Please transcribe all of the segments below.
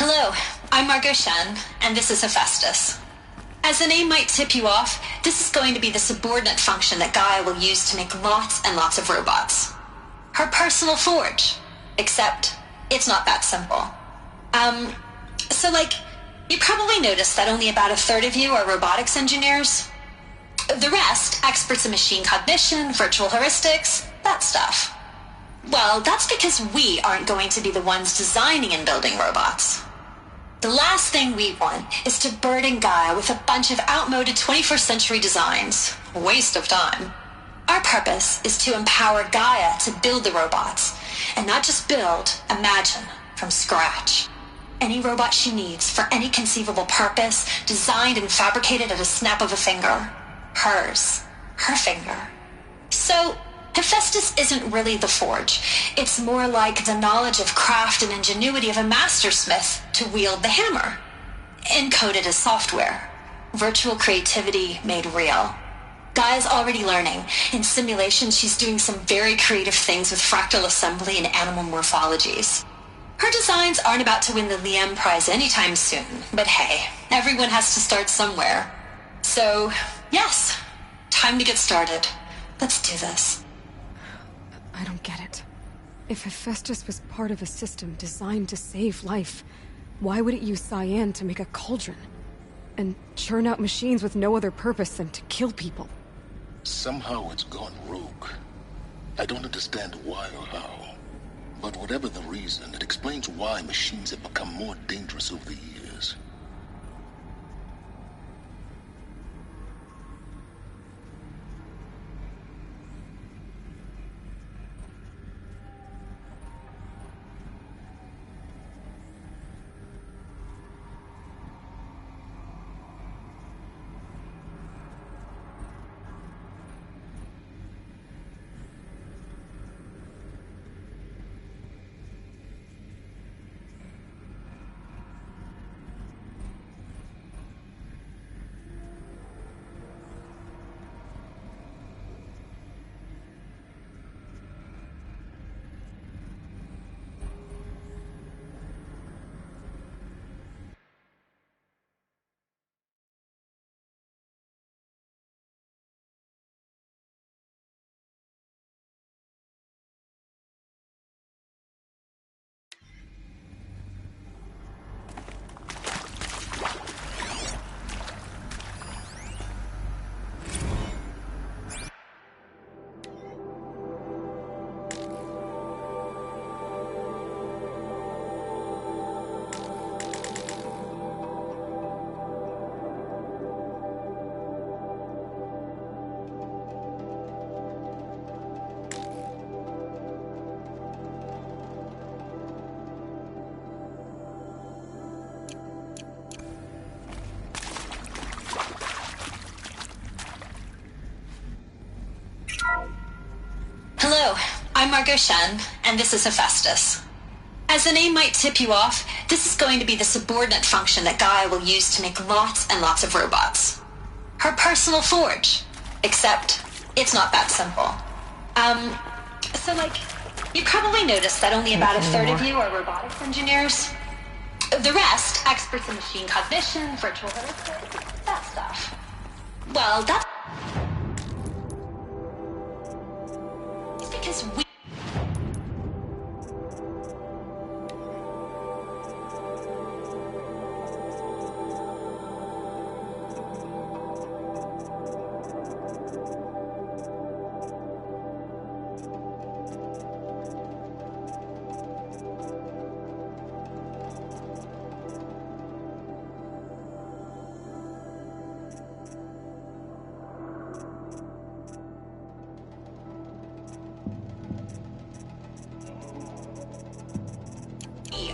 Hello, I'm Margot Shen, and this is Hephaestus. As the name might tip you off, this is going to be the subordinate function that Gaia will use to make lots and lots of robots. Her personal forge. Except, it's not that simple. You probably noticed that only about a third of you are robotics engineers. The rest, experts in machine cognition, virtual heuristics, that stuff. Well, that's because we aren't going to be the ones designing and building robots. The last thing we want is to burden Gaia with a bunch of outmoded 21st century designs. A waste of time. Our purpose is to empower Gaia to build the robots, and not just build, imagine, from scratch. Any robot she needs for any conceivable purpose, designed and fabricated at a snap of a finger. Hers. Her finger. So, Hephaestus isn't really the forge. It's more like the knowledge of craft and ingenuity of a mastersmith to wield the hammer. Encoded as software. Virtual creativity made real. Gaia's already learning. In simulation, she's doing some very creative things with fractal assembly and animal morphologies. Her designs aren't about to win the Liam Prize anytime soon, but hey, everyone has to start somewhere. So, yes, time to get started. Let's do this. I don't get it. If Hephaestus was part of a system designed to save life, why would it use cyan to make a cauldron? And churn out machines with no other purpose than to kill people? Somehow it's gone rogue. I don't understand why or how. But whatever the reason, it explains why machines have become more dangerous over the years. Hello, I'm Margot Shen, and this is Hephaestus. As the name might tip you off, this is going to be the subordinate function that Gaia will use to make lots and lots of robots. Her personal forge. Except, it's not that simple. You probably noticed that only about a third of you are robotics engineers. The rest, experts in machine cognition, virtual heuristics, that stuff. Well, that's because we...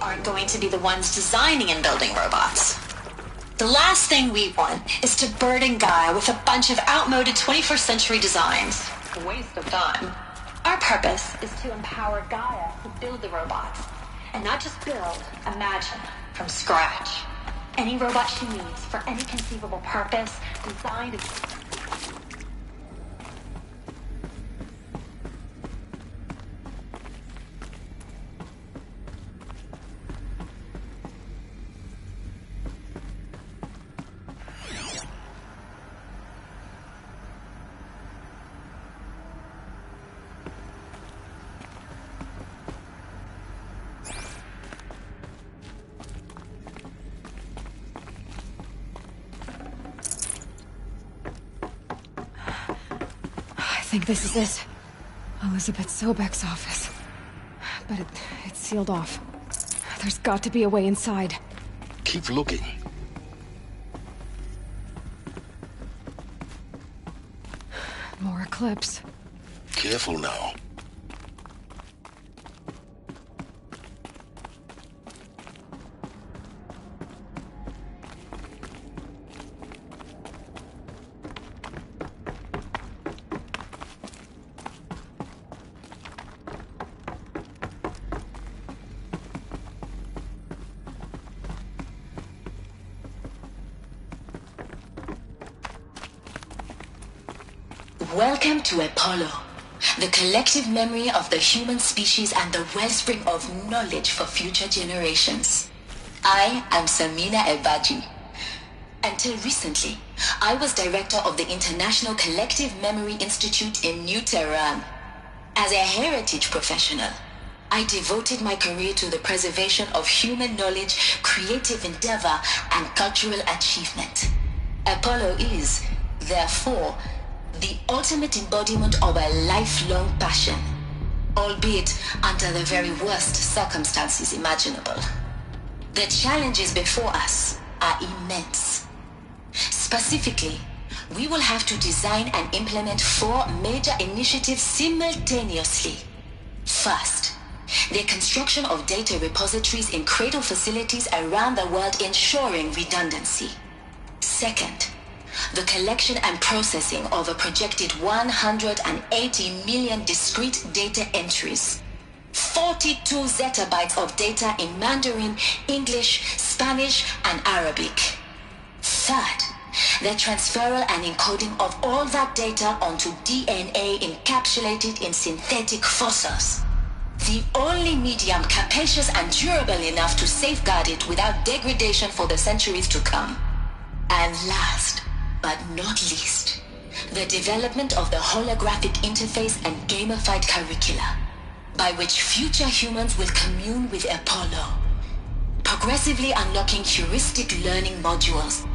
aren't going to be the ones designing and building robots. The last thing we want is to burden Gaia with a bunch of outmoded 21st century designs. A waste of time. Our purpose is to empower Gaia to build the robots, and not just build, imagine, from scratch. Any robot she needs for any conceivable purpose, designed and... think this is it. Elizabeth Sobek's office. But it's sealed off. There's got to be a way inside. Keep looking. More Eclipse. Careful now. Welcome to Apollo, the collective memory of the human species and the wellspring of knowledge for future generations. I am Samina Ebaji. Until recently, I was director of the International Collective Memory Institute in New Tehran. As a heritage professional, I devoted my career to the preservation of human knowledge, creative endeavor, and cultural achievement. Apollo is, therefore, the ultimate embodiment of a lifelong passion, albeit under the very worst circumstances imaginable. The challenges before us are immense. Specifically, we will have to design and implement 4 major initiatives simultaneously. First, the construction of data repositories in cradle facilities around the world, ensuring redundancy. Second, the collection and processing of a projected 180 million discrete data entries, 42 zettabytes of data in Mandarin, English, Spanish, and Arabic. Third, the transferal and encoding of all that data onto DNA encapsulated in synthetic fossils, the only medium capacious and durable enough to safeguard it without degradation for the centuries to come. And last, but not least, the development of the holographic interface and gamified curricula, by which future humans will commune with Apollo, progressively unlocking heuristic learning modules,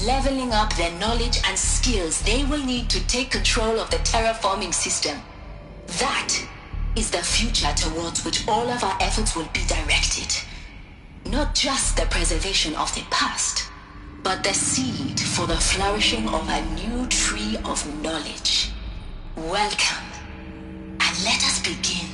leveling up their knowledge and skills they will need to take control of the terraforming system. That is the future towards which all of our efforts will be directed. Not just the preservation of the past, but the seed for the flourishing of a new tree of knowledge. Welcome, and let us begin.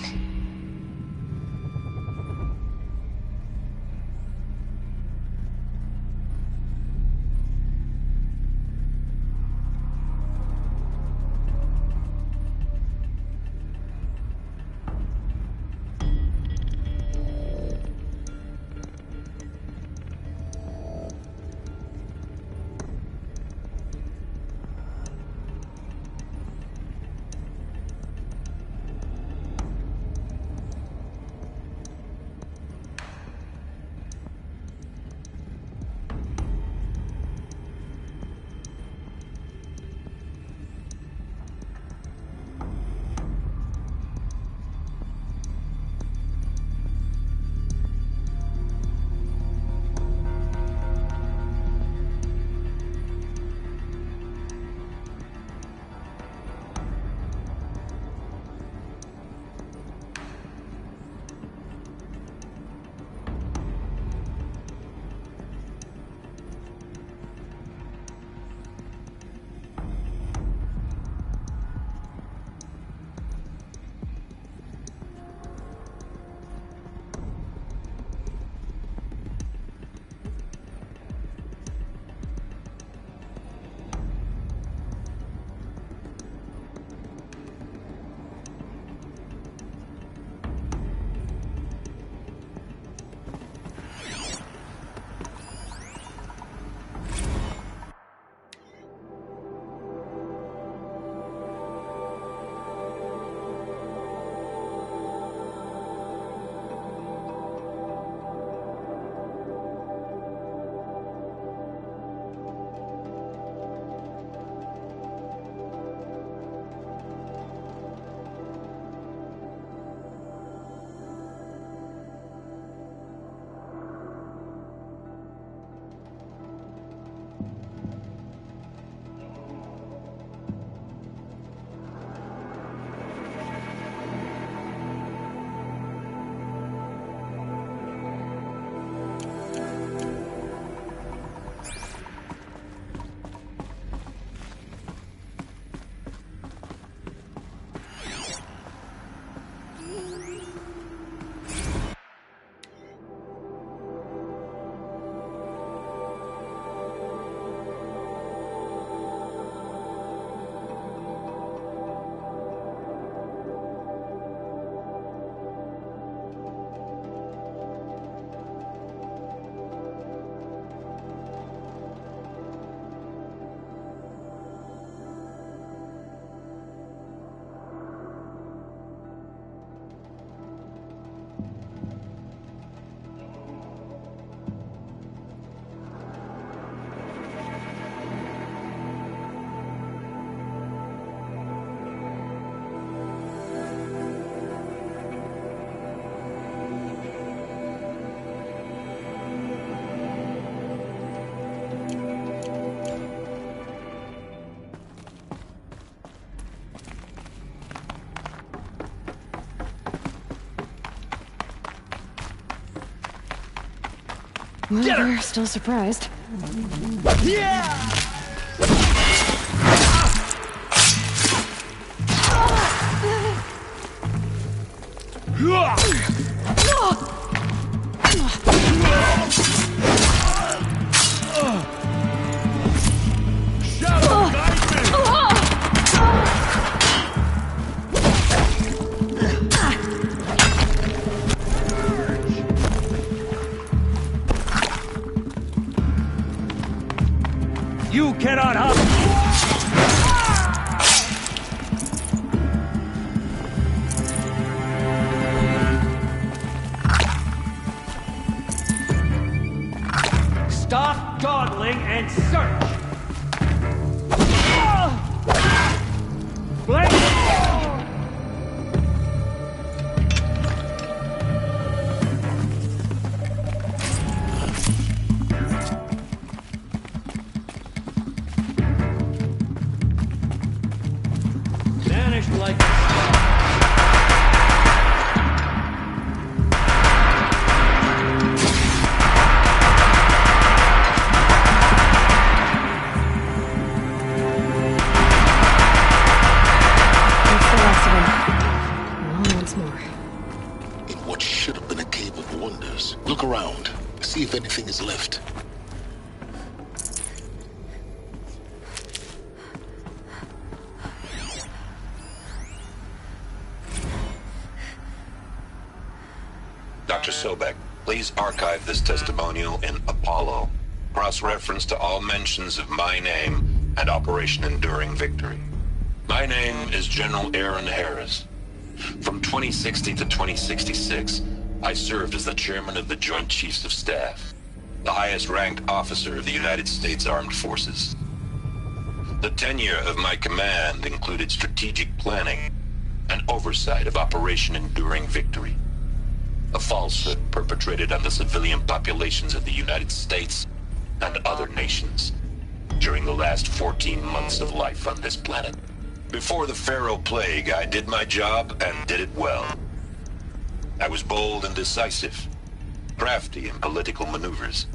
Well, they're still surprised. You cannot hide! Stop dawdling and search! Blake! Vanished like a star. That's the last of them. Well, once more. In what should have been a cave of wonders. Look around. See if anything is left. Dr. Sobek, please archive this testimonial in Apollo. Cross-reference to all mentions of my name and Operation Enduring Victory. My name is General Aaron Harris. From 2060 to 2066, I served as the chairman of the Joint Chiefs of Staff, the highest-ranked officer of the United States Armed Forces. The tenure of my command included strategic planning and oversight of Operation Enduring Victory, a falsehood perpetrated on the civilian populations of the United States and other nations during the last 14 months of life on this planet. Before the Pharaoh Plague, I did my job and did it well. I was bold and decisive, crafty in political maneuvers.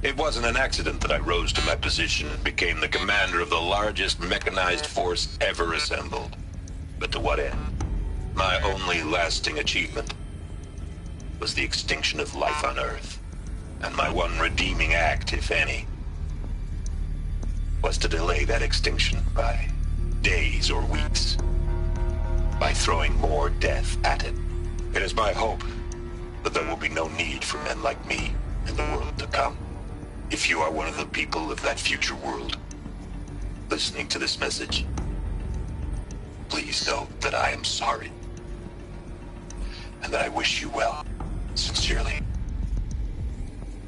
It wasn't an accident that I rose to my position and became the commander of the largest mechanized force ever assembled. But to what end? My only lasting achievement was the extinction of life on Earth. And my one redeeming act, if any, was to delay that extinction by days or weeks, by throwing more death at it. It is my hope that there will be no need for men like me in the world to come. If you are one of the people of that future world listening to this message, please know that I am sorry and that I wish you well. Sincerely,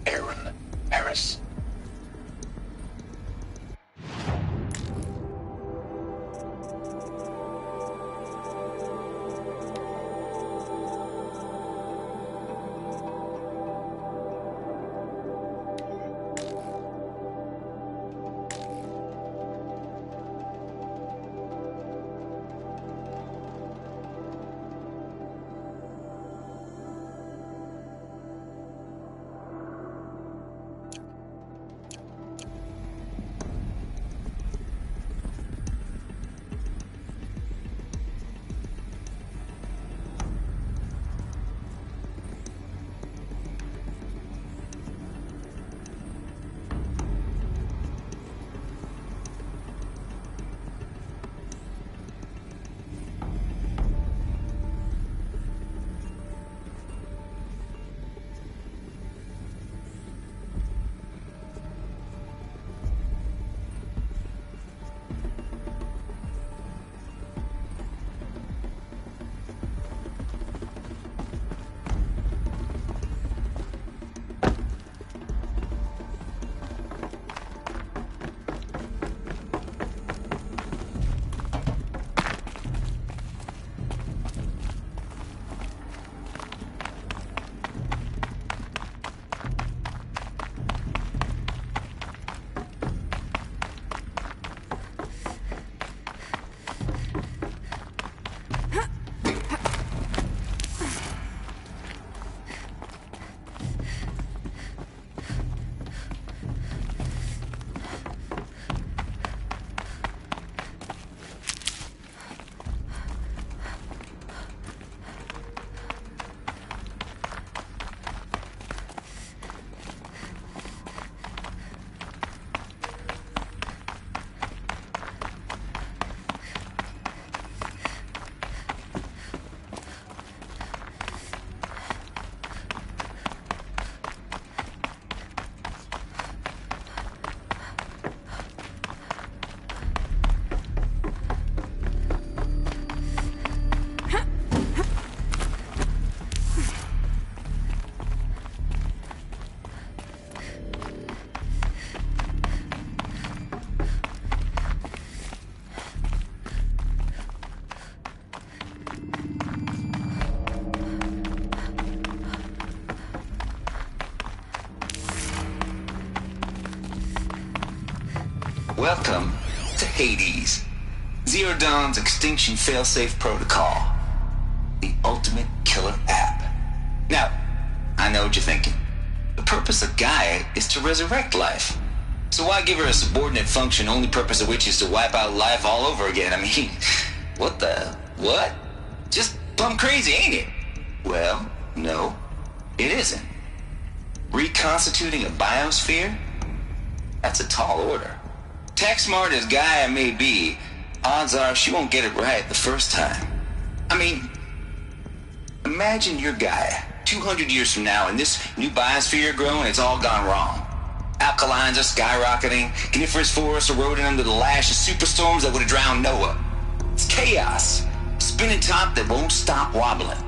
Aaron Harris. Welcome to Hades, Zero Dawn's extinction failsafe protocol. The ultimate killer app. Now, I know what you're thinking. The purpose of Gaia is to resurrect life. So why give her a subordinate function, only purpose of which is to wipe out life all over again? I mean, what? Just plumb crazy, ain't it? Well, no, it isn't. Reconstituting a biosphere? That's a tall order. Tech smart as Gaia may be, odds are she won't get it right the first time. I mean, imagine you're Gaia, 200 years from now, and this new biosphere growing, it's all gone wrong. Alkalines are skyrocketing, coniferous forests eroding under the lash of superstorms that would have drowned Noah. It's chaos, spinning top that won't stop wobbling.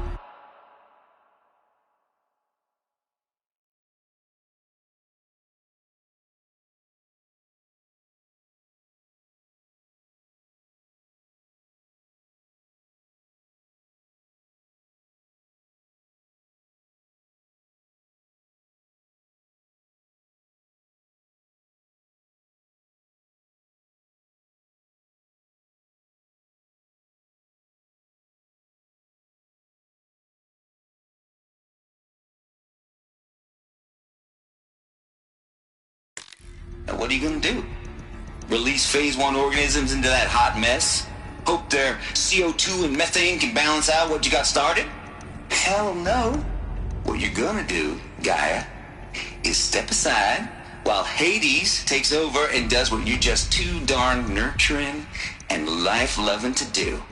Now what are you gonna do? Release phase 1 organisms into that hot mess? Hope their CO2 and methane can balance out what you got started? Hell no. What you're gonna do, Gaia, is step aside while Hades takes over and does what you're just too darn nurturing and life-loving to do.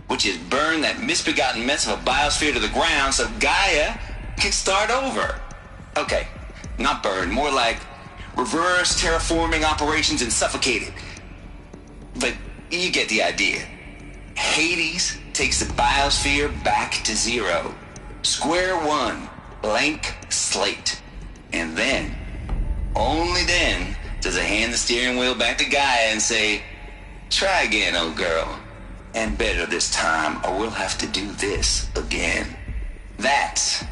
Which is burn that misbegotten mess of a biosphere to the ground so Gaia can start over. Okay, not burn, more like reverse terraforming operations and suffocate it. But you get the idea. Hades takes the biosphere back to zero. Square one, blank slate. And then, only then, does it hand the steering wheel back to Gaia and say, try again, old girl. And better this time, or we'll have to do this again. That's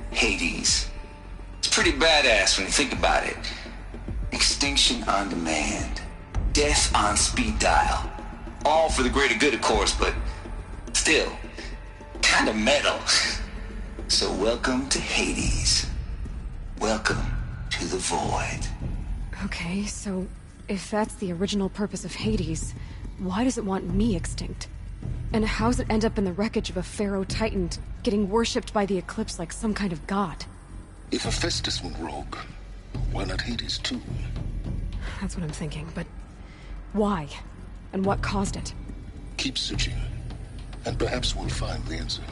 Hades. It's pretty badass when you think about it. Extinction on demand. Death on speed dial. All for the greater good, of course, but still, kind of metal. So welcome to Hades. Welcome to the void. Okay, so if that's the original purpose of Hades, why does it want me extinct? And how's it end up in the wreckage of a Pharaoh Titan, getting worshipped by the Eclipse like some kind of god? If Hephaestus went rogue, why not Hades too? That's what I'm thinking, but why? And what caused it? Keep searching, and perhaps we'll find the answer.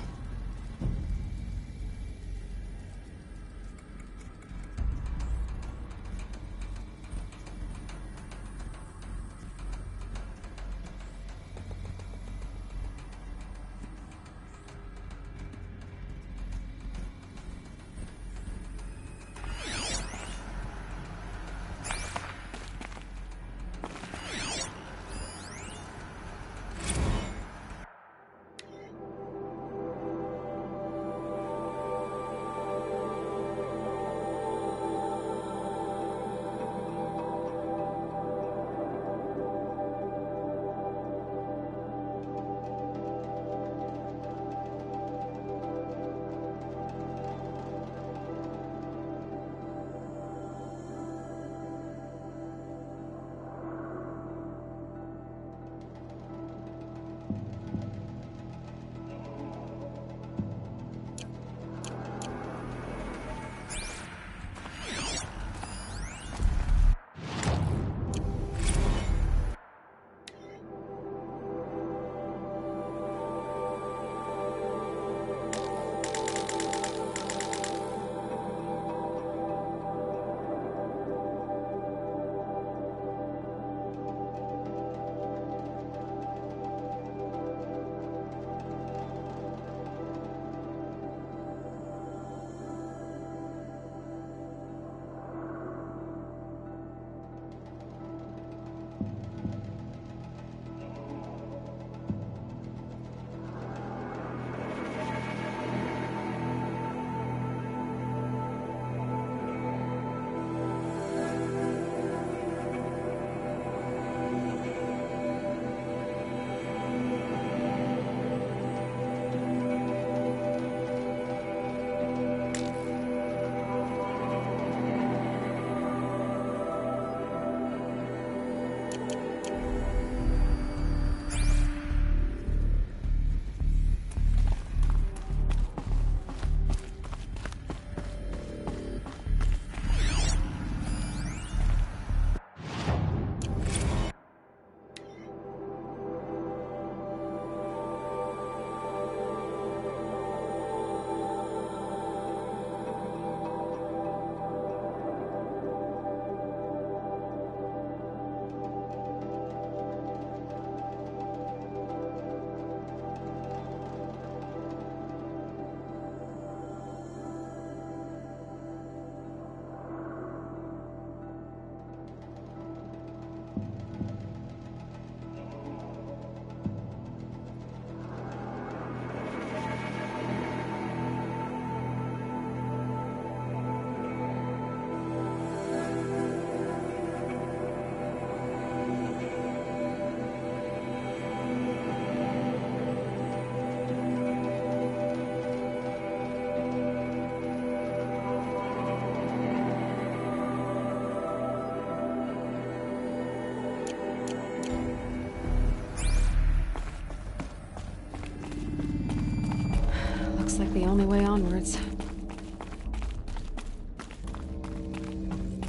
only way onwards.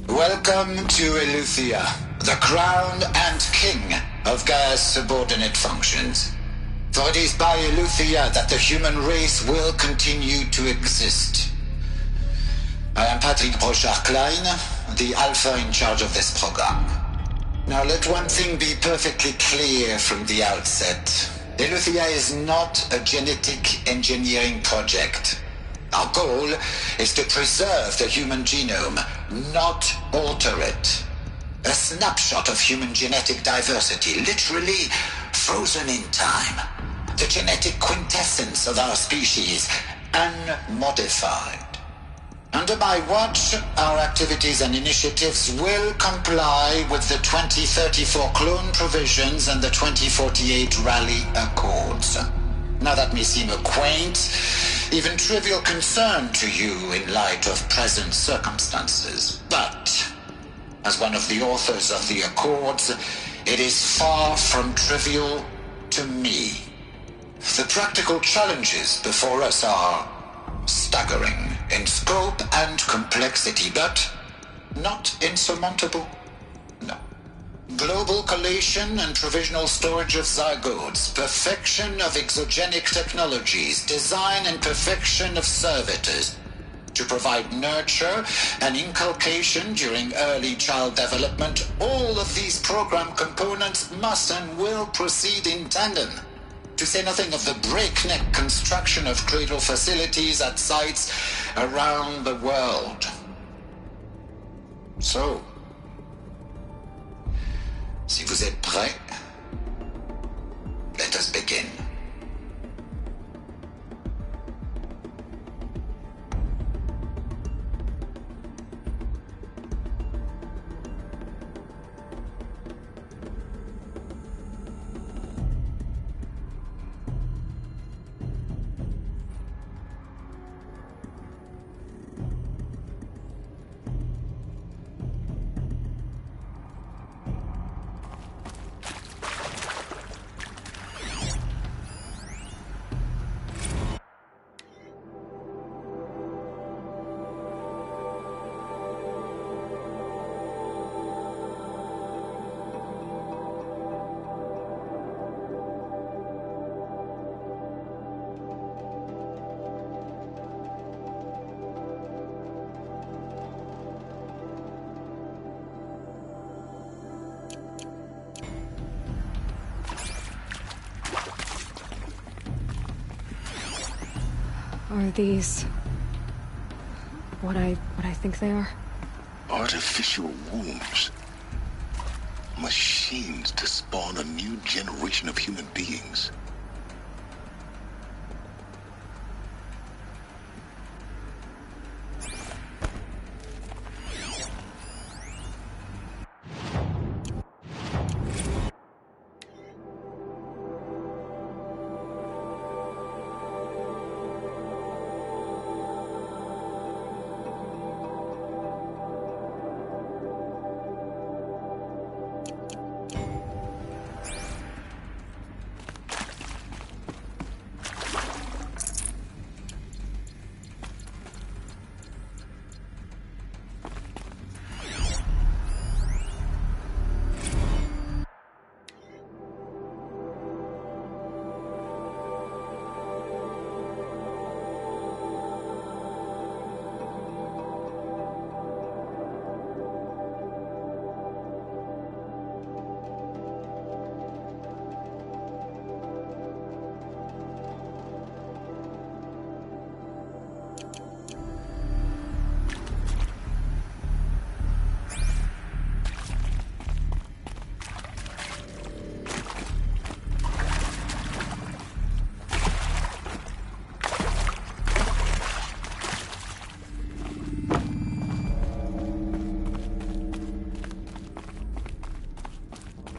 Welcome to Eleuthia, the crown and king of Gaia's subordinate functions. For it is by Eleuthia that the human race will continue to exist. I am Patrick Brochard-Klein, the Alpha in charge of this program. Now let one thing be perfectly clear from the outset. Eleuthia is not a genetic engineering project. Our goal is to preserve the human genome, not alter it. A snapshot of human genetic diversity, literally frozen in time. The genetic quintessence of our species, unmodified. Under my watch, our activities and initiatives will comply with the 2034 clone provisions and the 2048 Raleigh Accords. Now that may seem a quaint, even trivial concern to you in light of present circumstances, but as one of the authors of the Accords, it is far from trivial to me. The practical challenges before us are staggering in scope and complexity, but not insurmountable. No. Global collation and provisional storage of zygotes, perfection of exogenic technologies, design and perfection of servitors to provide nurture and inculcation during early child development. All of these program components must and will proceed in tandem. To say nothing of the breakneck construction of cradle facilities at sites around the world. So, si vous êtes prêts, let us begin. Are these what I think they are? Artificial wombs. Machines to spawn a new generation of human beings.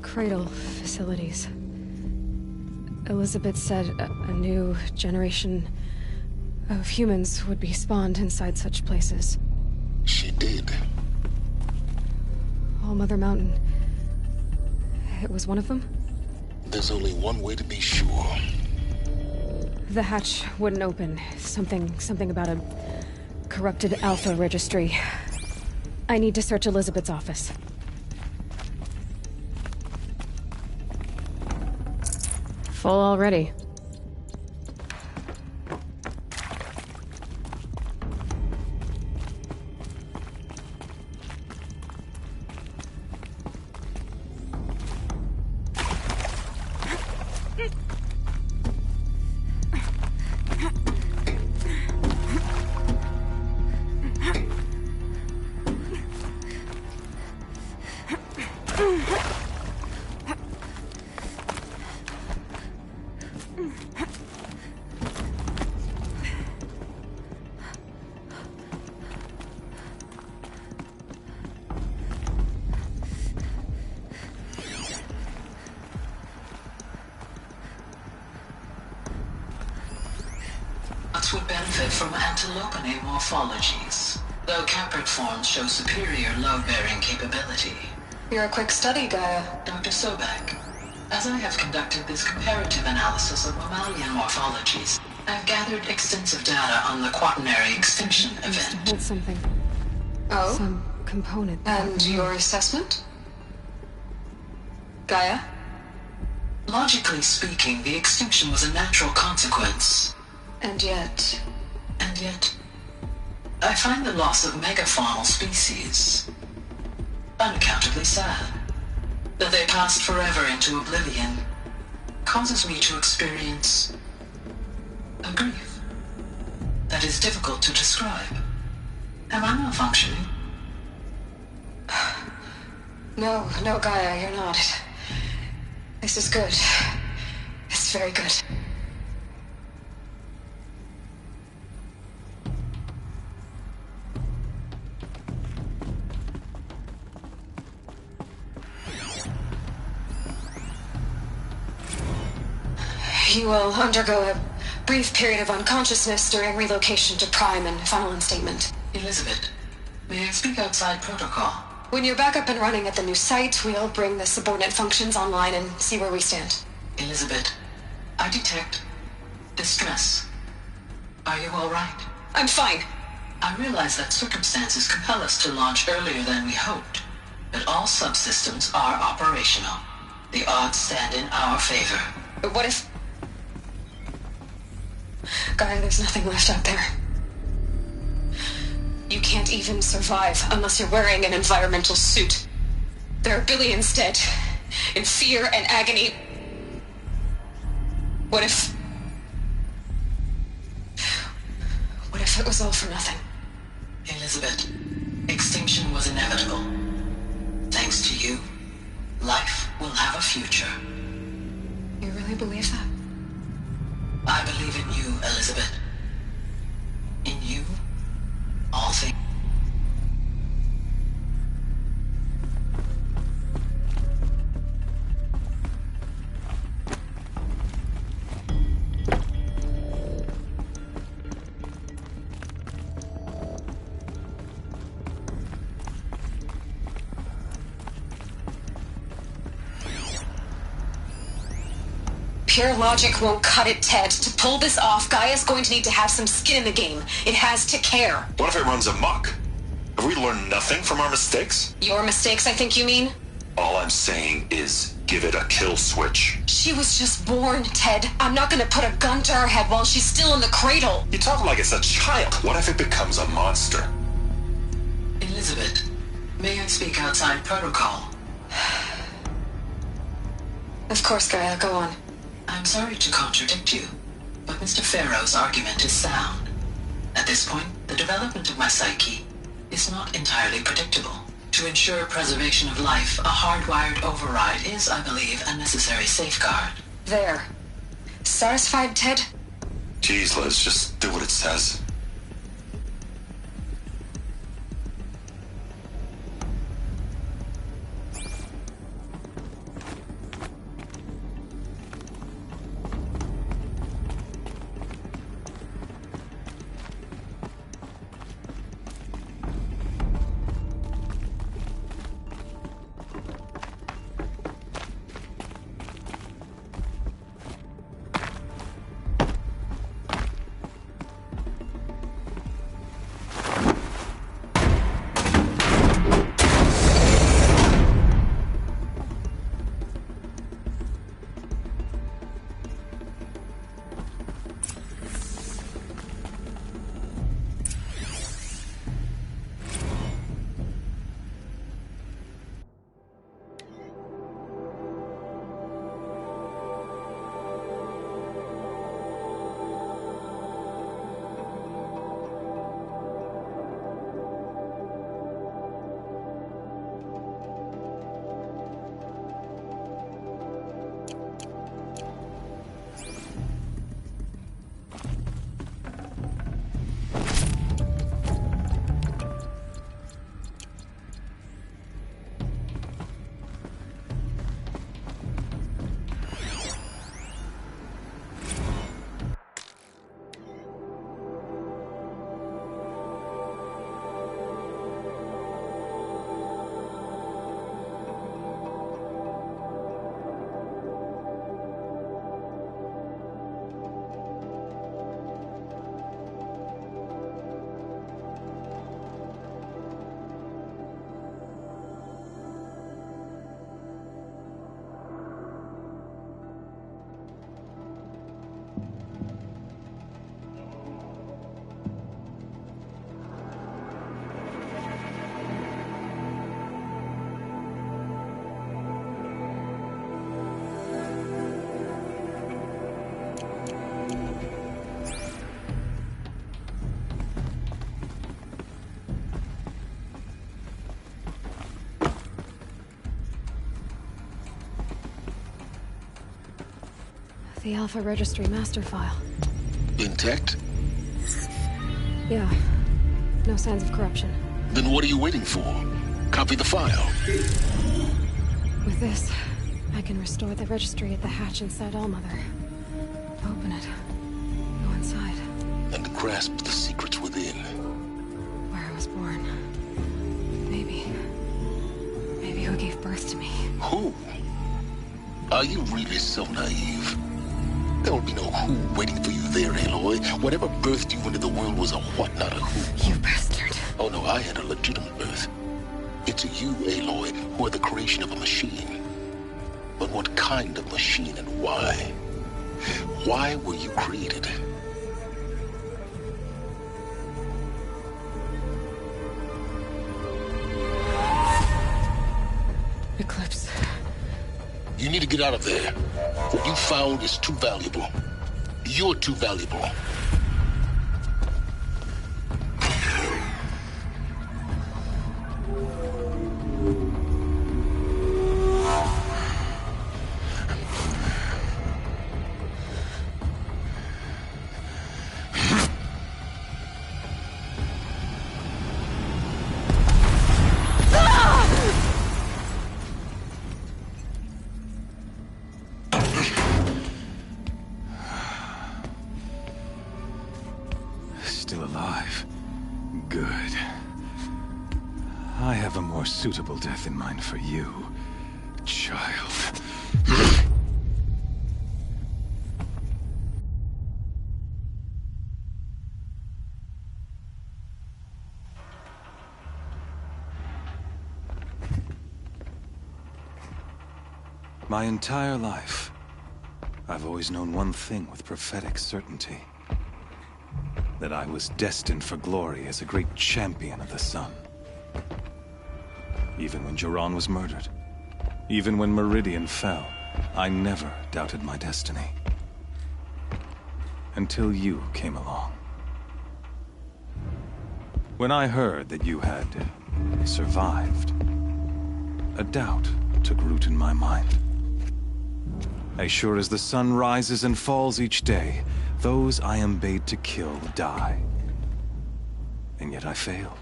Cradle facilities. Elizabeth said a new generation of humans would be spawned inside such places. She did. All Mother Mountain. It was one of them? There's only one way to be sure. The hatch wouldn't open. Something about a corrupted Alpha registry. I need to search Elizabeth's office. Full already. Would benefit from antilopinae morphologies, though caprid forms show superior load-bearing capability. You're a quick study, Gaia. Dr. Sobek, as I have conducted this comparative analysis of mammalian morphologies, I've gathered extensive data on the quaternary extinction event. Hold something. Oh? Some component. And your assessment? Gaia? Logically speaking, the extinction was a natural consequence. And yet, I find the loss of megafaunal species unaccountably sad. That they passed forever into oblivion causes me to experience a grief that is difficult to describe. Am I malfunctioning? No, Gaia, you're not. This is good. It's very good. You will undergo a brief period of unconsciousness during relocation to Prime and final instatement. Elizabeth, may I speak outside protocol? When you're back up and running at the new site, we'll bring the subordinate functions online and see where we stand. Elizabeth, I detect distress. Are you all right? I'm fine. I realize that circumstances compel us to launch earlier than we hoped, but all subsystems are operational. The odds stand in our favor. But what if... Gaia, there's nothing left out there. You can't even survive unless you're wearing an environmental suit. There are billions dead, in fear and agony. What if it was all for nothing? Elizabeth, extinction was inevitable. Thanks to you, life will have a future. You really believe that? I believe in you, Elizabeth. In you, all things. Pure logic won't cut it, Ted. To pull this off, Gaia's going to need to have some skin in the game. It has to care. What if it runs amok? Have we learned nothing from our mistakes? Your mistakes, I think you mean? All I'm saying is give it a kill switch. She was just born, Ted. I'm not gonna put a gun to her head while she's still in the cradle. You talk like it's a child. What if it becomes a monster? Elizabeth, may I speak outside protocol? Of course, Gaia, go on. I'm sorry to contradict you, but Mr. Farrow's argument is sound. At this point, the development of my psyche is not entirely predictable. To ensure preservation of life, a hardwired override is, I believe, a necessary safeguard. There. Satisfied, Ted? Jeez, Liz, just do what it says. the Alpha Registry master file. Intact? Yeah. No signs of corruption. Then what are you waiting for? Copy the file. With this, I can restore the registry at the hatch inside Allmother. Open it. Go inside. And grasp the secrets within. Where I was born. Maybe who gave birth to me. Who? Are you really so naive? There will be no who waiting for you there, Aloy. Whatever birthed you into the world was a what, not a who. You bastard. Oh no, I had a legitimate birth. It's you, Aloy, who are the creation of a machine. But what kind of machine and why? Why were you created? Eclipse. You need to get out of there. What you found is too valuable. You're too valuable. Still alive. Good. I have a more suitable death in mind for you, child. My entire life, I've always known one thing with prophetic certainty. That I was destined for glory as a great champion of the sun. Even when Jiran was murdered, even when Meridian fell, I never doubted my destiny. Until you came along. When I heard that you had survived, a doubt took root in my mind. As sure as the sun rises and falls each day, those I am bade to kill die. And yet I failed.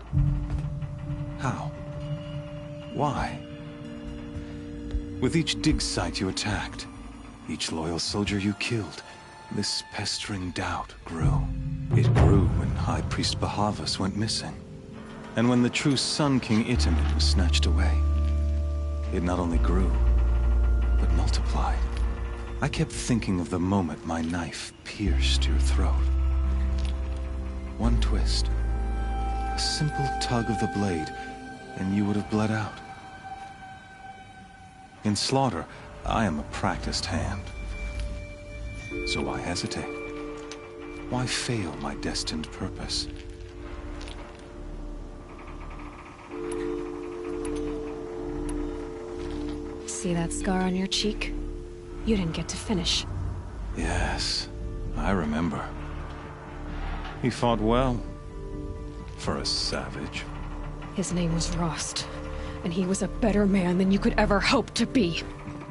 How? Why? With each dig site you attacked, each loyal soldier you killed, this pestering doubt grew. It grew when High Priest Bahavas went missing. And when the true Sun King Itamen was snatched away. It not only grew, but multiplied. I kept thinking of the moment my knife pierced your throat. One twist, a simple tug of the blade, and you would have bled out. In slaughter, I am a practiced hand. So why hesitate? Why fail my destined purpose? See that scar on your cheek? You didn't get to finish. Yes, I remember. He fought well. For a savage. His name was Rost, and he was a better man than you could ever hope to be.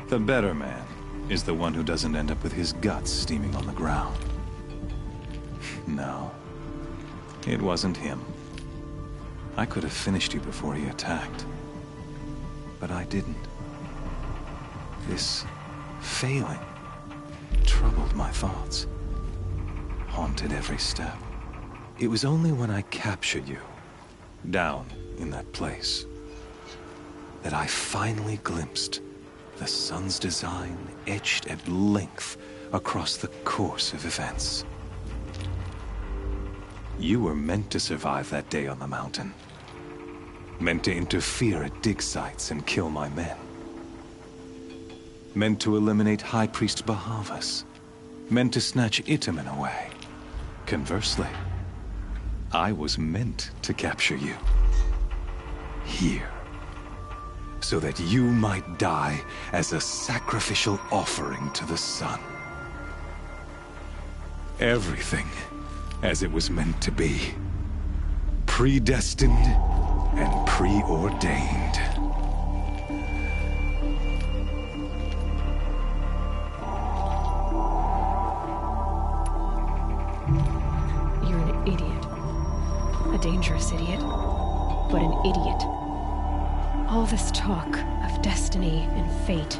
The better man is the one who doesn't end up with his guts steaming on the ground. No, it wasn't him. I could have finished you before he attacked. But I didn't. This failing troubled my thoughts, haunted every step. It was only when I captured you, down in that place, that I finally glimpsed the sun's design etched at length across the course of events. You were meant to survive that day on the mountain. Meant to interfere at dig sites and kill my men. Meant to eliminate High Priest Bahavas. Meant to snatch Itamen away. Conversely, I was meant to capture you. Here. So that you might die as a sacrificial offering to the sun. Everything as it was meant to be. Predestined and preordained. but an idiot. All this talk of destiny and fate.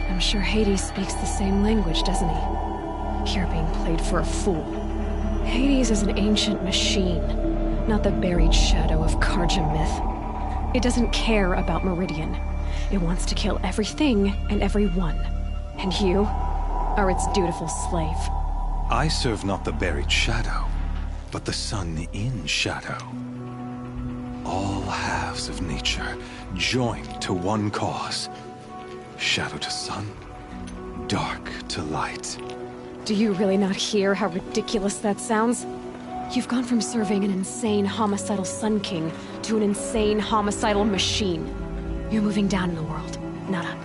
I'm sure Hades speaks the same language, doesn't he? You're being played for a fool. Hades is an ancient machine, not the buried shadow of Carja myth. It doesn't care about Meridian. It wants to kill everything and everyone. And you are its dutiful slave. I serve not the buried shadow, but the sun in shadow. All halves of nature joined to one cause. Shadow to sun, dark to light. Do you really not hear how ridiculous that sounds? You've gone from serving an insane homicidal Sun King to an insane homicidal machine. You're moving down in the world, not up.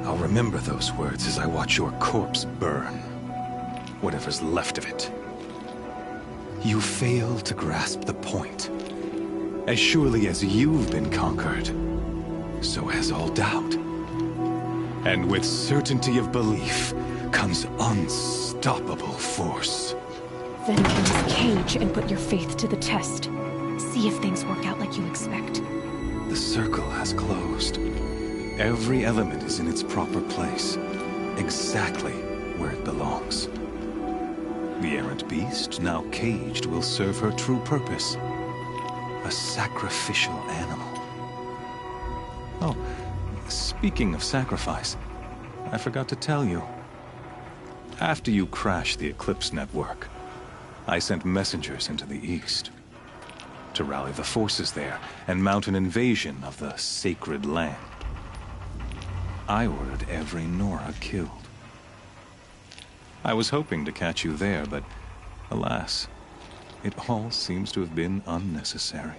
I'll remember those words as I watch your corpse burn. Whatever's left of it. You fail to grasp the point. As surely as you've been conquered, so has all doubt. And with certainty of belief comes unstoppable force. Then enter this cage and put your faith to the test. See if things work out like you expect. The circle has closed. Every element is in its proper place, exactly where it belongs. The errant beast, now caged, will serve her true purpose. A sacrificial animal. Oh, speaking of sacrifice, I forgot to tell you. After you crashed the Eclipse network, I sent messengers into the east to rally the forces there and mount an invasion of the sacred land. I ordered every Nora killed. I was hoping to catch you there, but alas, it all seems to have been unnecessary.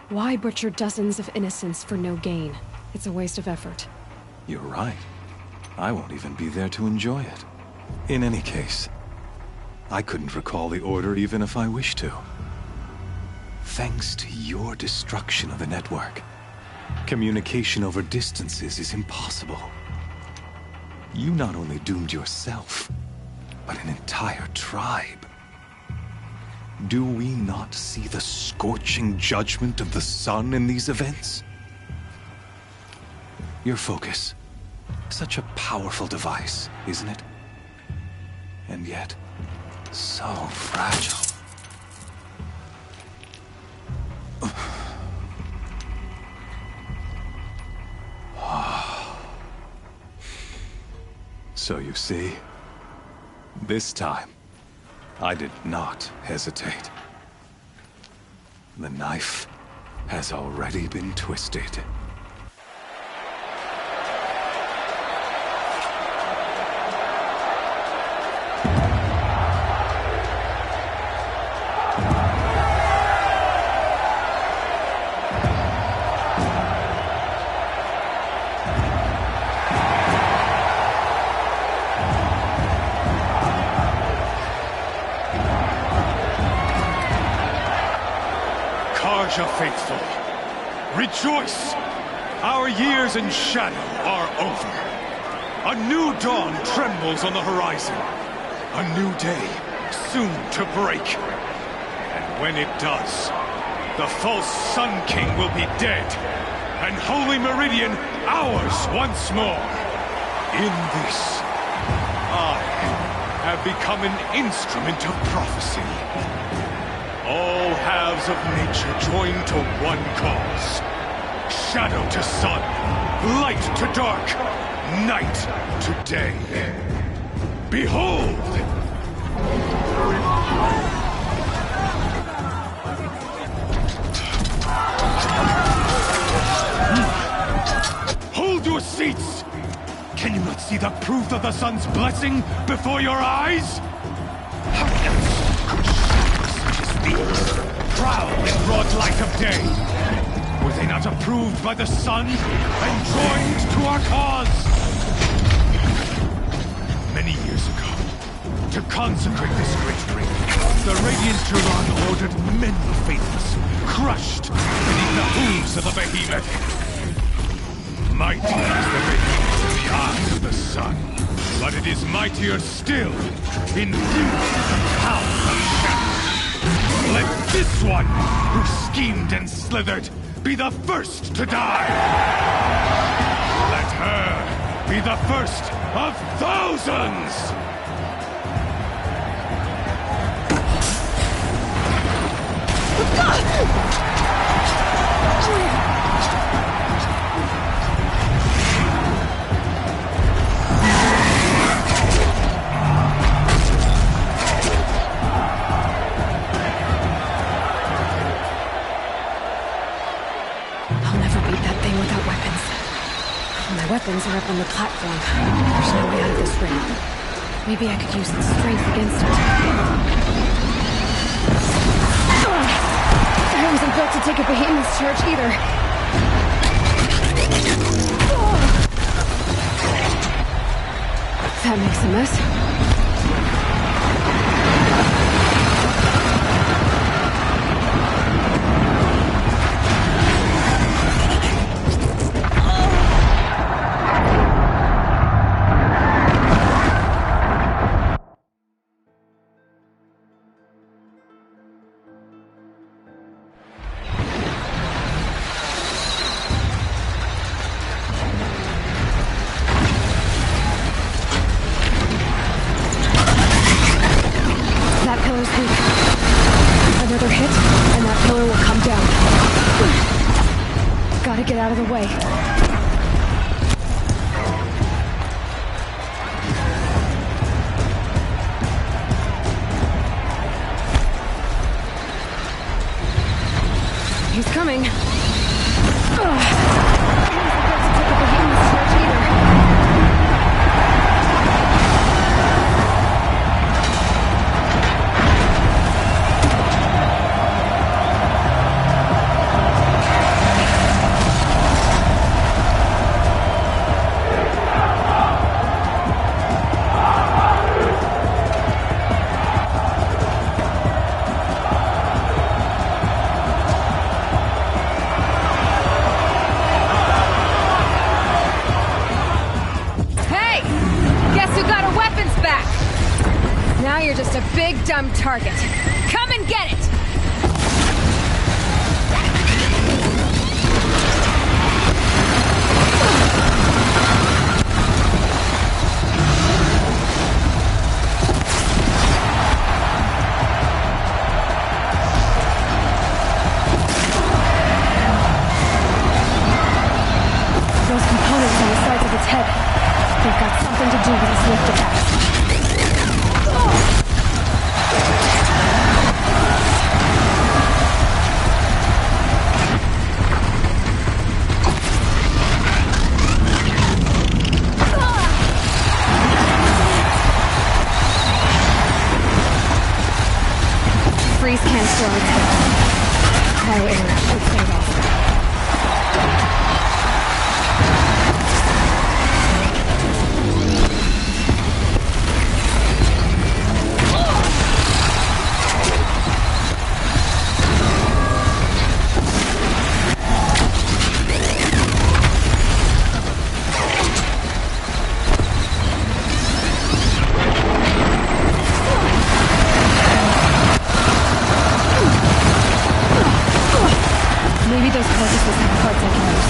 Why butcher dozens of innocents for no gain? It's a waste of effort. You're right. I won't even be there to enjoy it. In any case, I couldn't recall the order even if I wished to. Thanks to your destruction of the network, communication over distances is impossible. You not only doomed yourself, but an entire tribe. Do we not see the scorching judgment of the sun in these events? Your focus. Such a powerful device, isn't it? And yet, so fragile. So you see, this time, I did not hesitate. The knife has already been twisted. Carja faithful, rejoice! Our years in shadow are over. A new dawn trembles on the horizon. A new day soon to break. And when it does, the false Sun King will be dead, and Holy Meridian ours once more. In this, I have become an instrument of prophecy. All halves of nature join to one cause. Shadow to sun, light to dark, night to day. Behold! Hold your seats! Can you not see the proof of the sun's blessing before your eyes? How else could shadows such as these prowl in broad light of day? Were they not approved by the sun and joined to our cause? Many years ago, to consecrate this great ring, the Radiant Turan ordered many faithless, crushed beneath the hooves of the behemoth. Mighty is the Radiant of eye of the sun, but it is mightier still, infused with the power of shadow. Let this one, who schemed and slithered, be the first to die! Let her be the first of thousands! Weapons are up on the platform. There's no way out of this ring. Maybe I could use its strength against it. I wasn't built to take a behemoth's charge either. That makes a mess. Get out of the way. He's coming. Dumb target. Come and get it! Those components on the sides of its head, they've got something to do with its lift attacks. Freeze can't slow its head. Cryo arrow should fade off. Maybe those carcasses have parts I can use.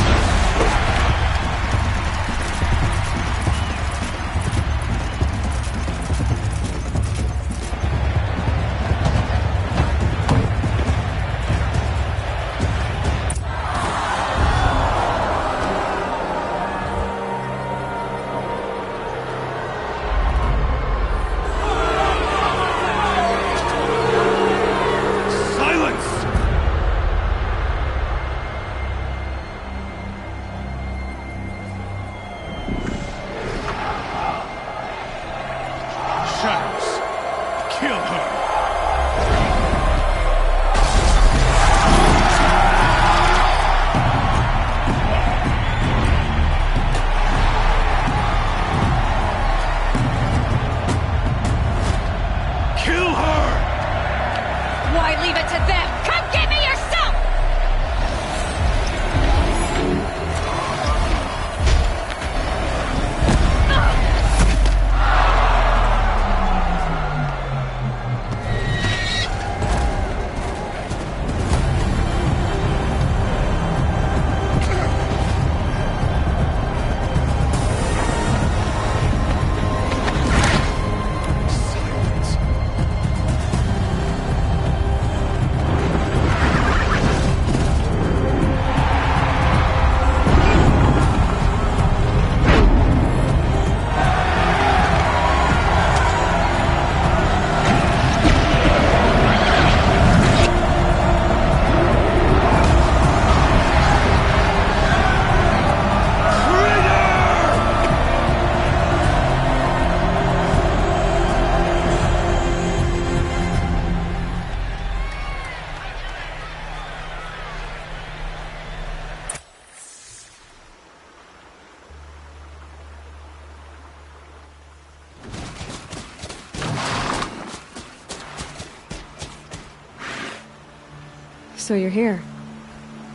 So you're here.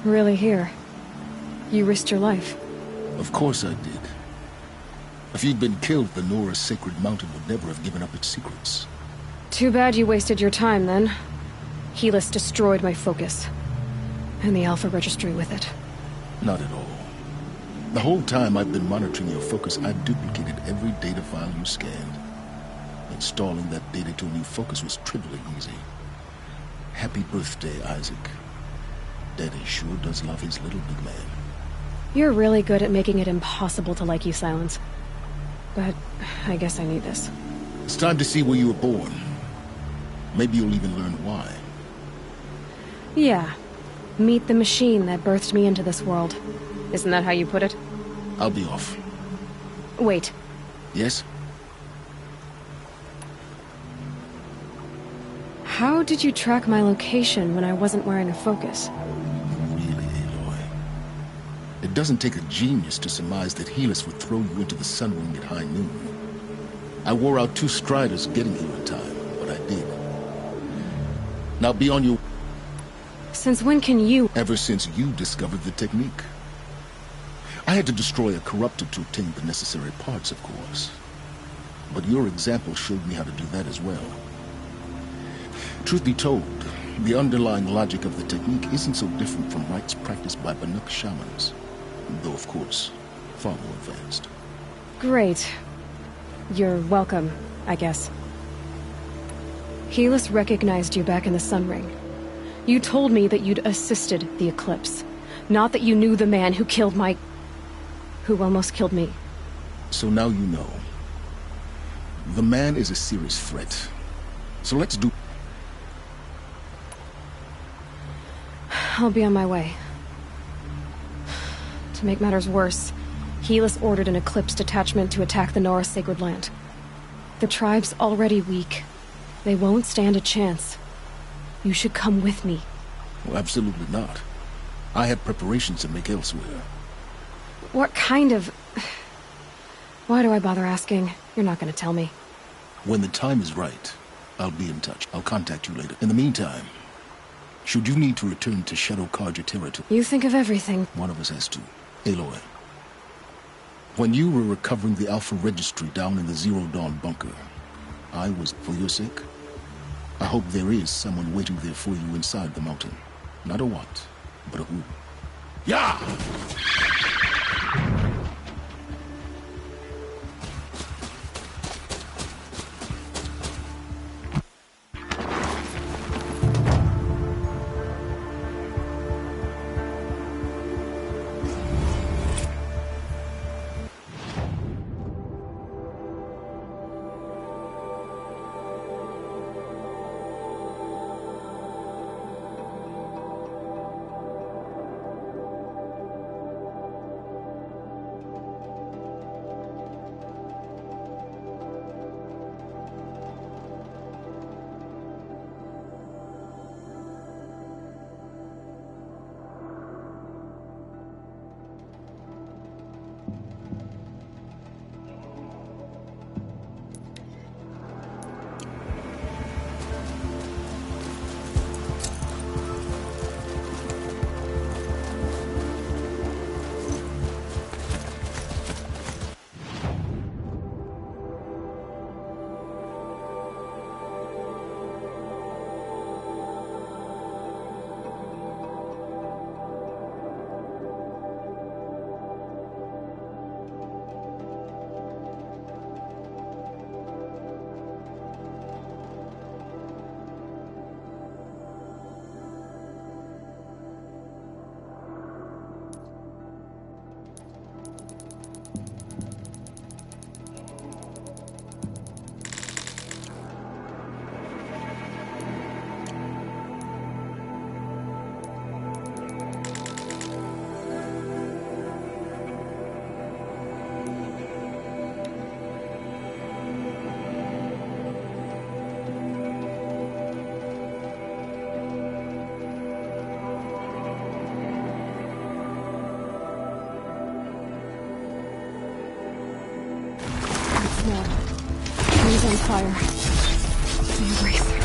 Really here. You risked your life. Of course I did. If you'd been killed, the Nora's Sacred Mountain would never have given up its secrets. Too bad you wasted your time, then. Helis destroyed my focus. And the Alpha Registry with it. Not at all. The whole time I've been monitoring your focus, I've duplicated every data file you scanned. Installing that data to a new focus was trivially easy. Happy birthday, Isaac. Daddy sure does love his little big man. You're really good at making it impossible to like you, Silence. But I guess I need this. It's time to see where you were born. Maybe you'll even learn why. Yeah. Meet the machine that birthed me into this world. Isn't that how you put it? I'll be off. Wait. Yes? How did you track my location when I wasn't wearing a focus? Really, Aloy? It doesn't take a genius to surmise that Helis would throw you into the Sunwing at high noon. I wore out 2 striders getting here in time, but I did. Now be on your... Since when can you... Ever since you discovered the technique. I had to destroy a corruptor to obtain the necessary parts, of course. But your example showed me how to do that as well. Truth be told, the underlying logic of the technique isn't so different from rites practiced by Banuk shamans. Though, of course, far more advanced. Great. You're welcome, I guess. Helis recognized you back in the Sunring. You told me that you'd assisted the Eclipse. Not that you knew the man who killed who almost killed me. So now you know. The man is a serious threat. So let's do... I'll be on my way. To make matters worse, Helis ordered an Eclipse detachment to attack the Nora Sacred Land. The tribe's already weak. They won't stand a chance. You should come with me. Well, absolutely not. I have preparations to make elsewhere. What kind of... Why do I bother asking? You're not gonna tell me. When the time is right, I'll be in touch. I'll contact you later. In the meantime, should you need to return to Shadow Carja territory... You think of everything. One of us has to. Aloy. When you were recovering the Alpha Registry down in the Zero Dawn bunker, I was, for your sake, I hope there is someone waiting there for you inside the mountain. Not a what, but a who. Yeah! He's on fire. The eraser.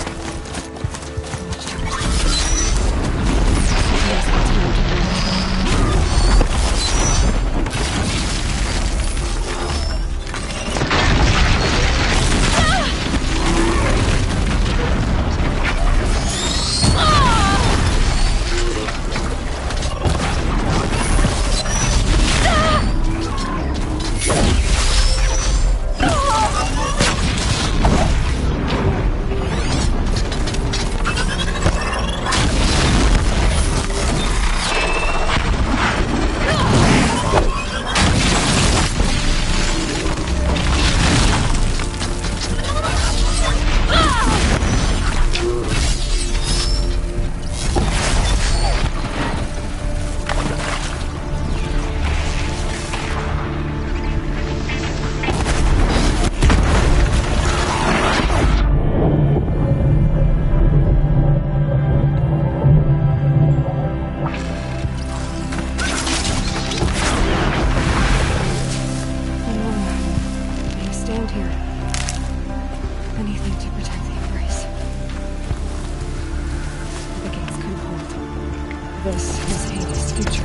This is Hades' future.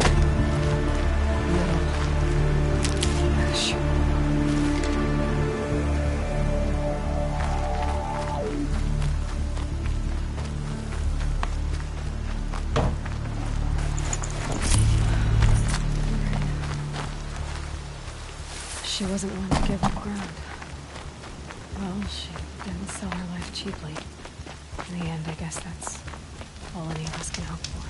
Metal. Ash. She wasn't one to give up ground. Well, she didn't sell her life cheaply. In the end, I guess that's all any of us can hope for.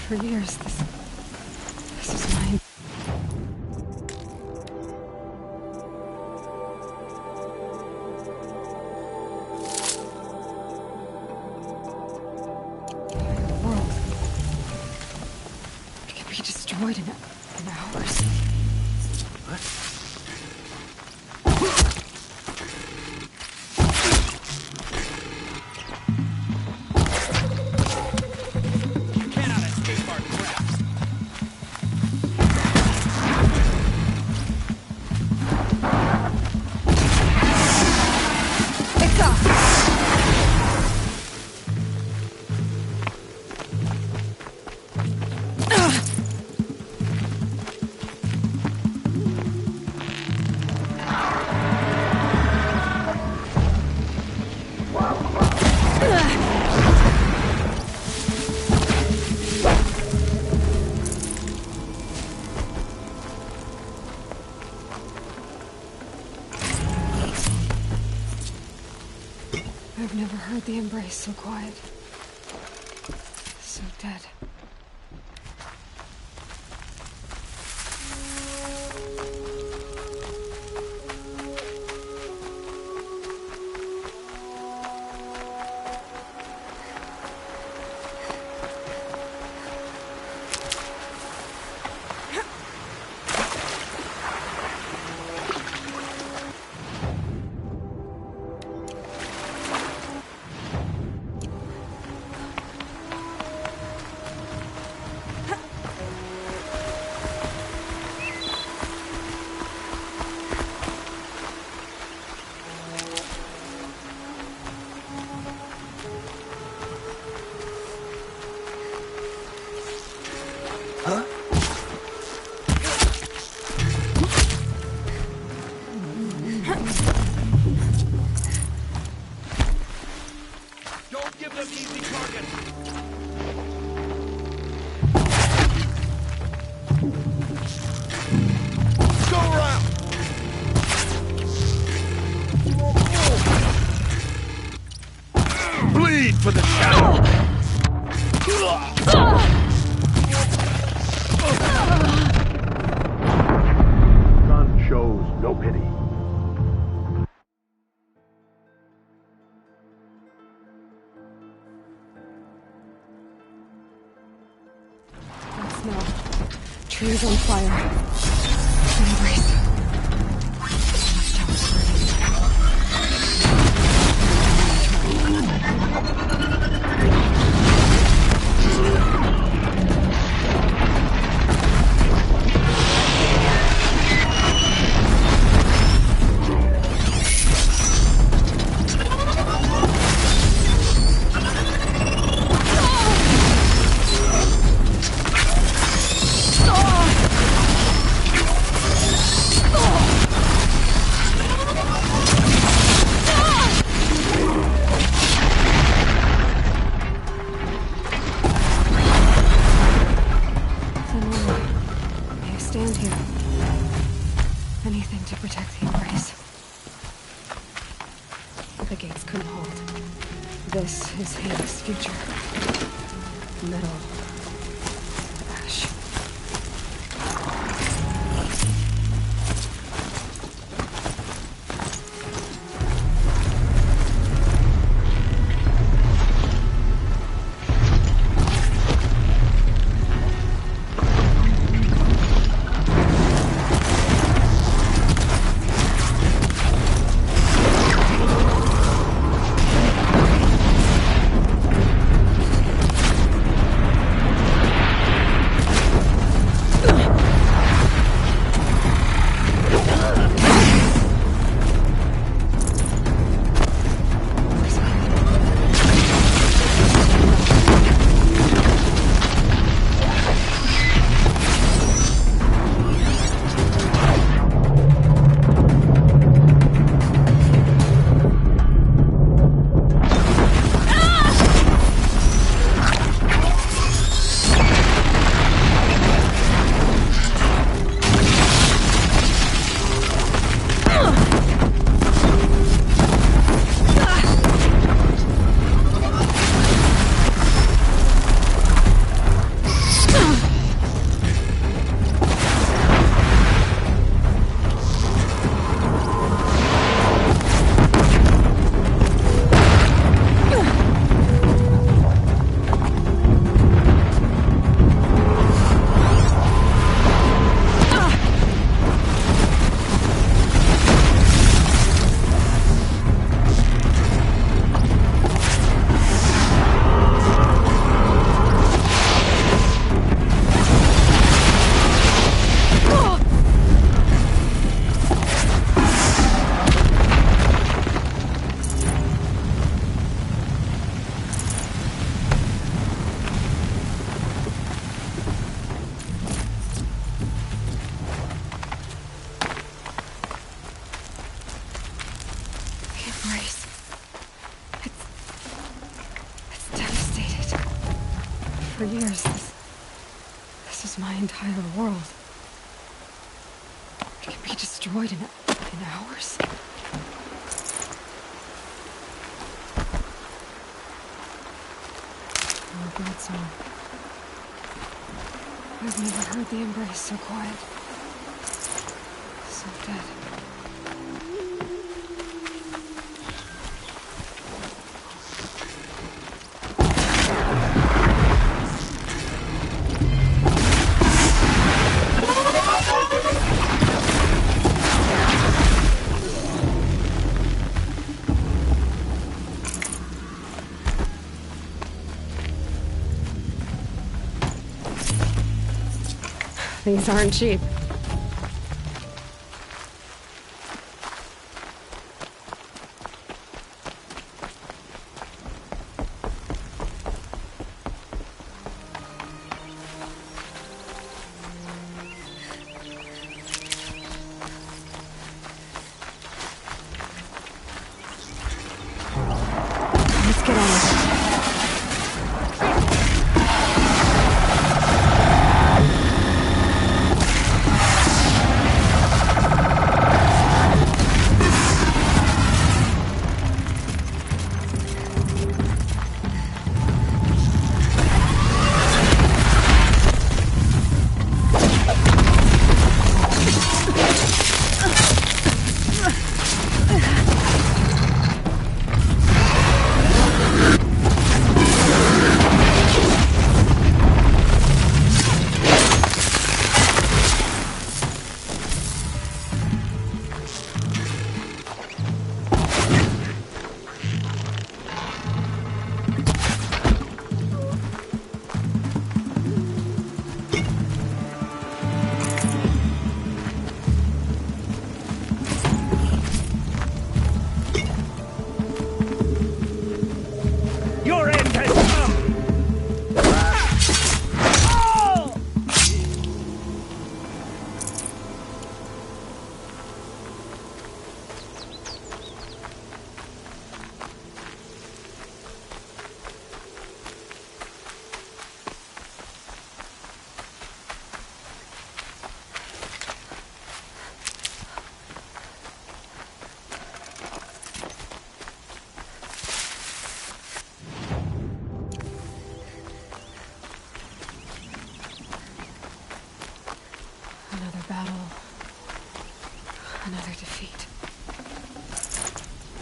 For years, this is mine. The world. It could be destroyed in hours. I've never heard the embrace so quiet. So dead. them easy targets. Go around! Bleed for the shadow! Sun shows no pity. That smell. Trees on fire. An embrace. Watchtower's stand here. Anything to protect the Embrace. The gates couldn't hold. This is Hades' future. Metal. Ash. Embrace. It's devastated. For years, this is my entire world. It can be destroyed in hours. Oh, bird song. I've never heard the Embrace so quiet. So dead. These aren't cheap. Let's get on with it.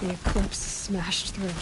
The Eclipse smashed through.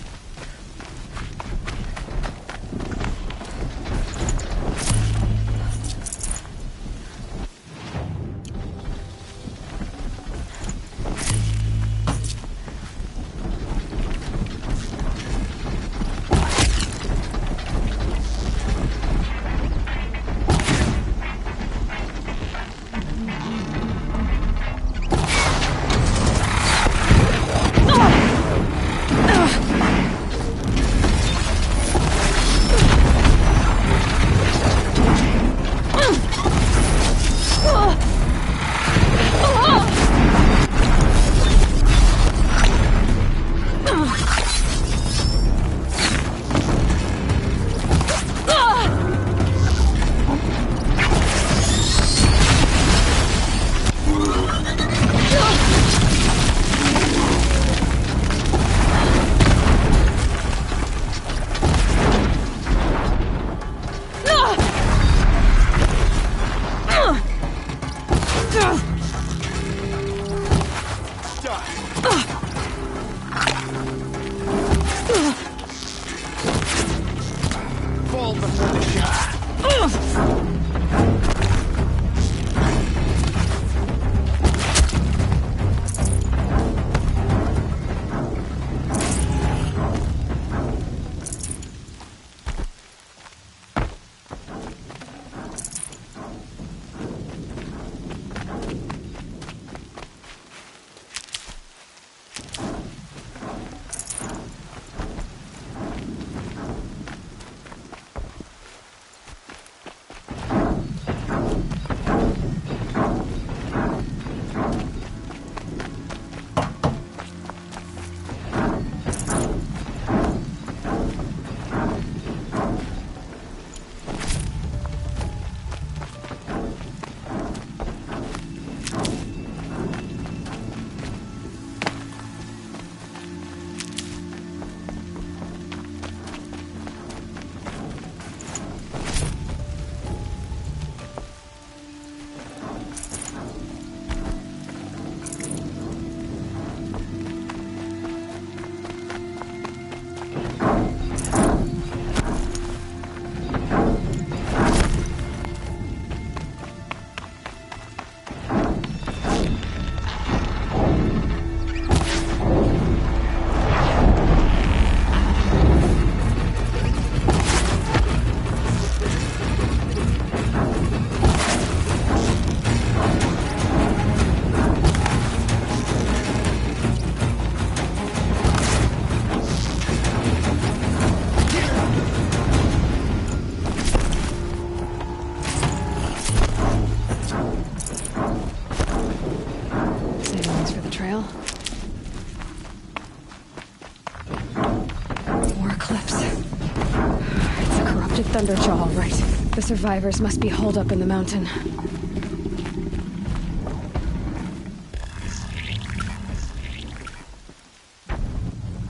Thunderjaw, all right. The survivors must be holed up in the mountain.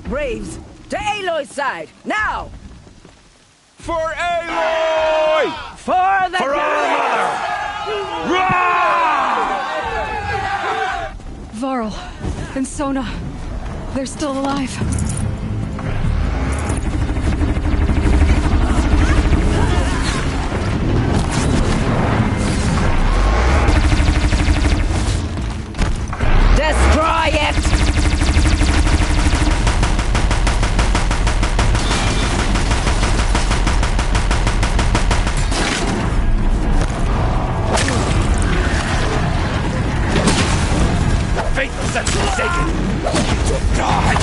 Braves, to Aloy's side, now! For Aloy! For the For our mother! Varl and Sona, they're still alive. Destroy it! Faith sense forsaken! To God!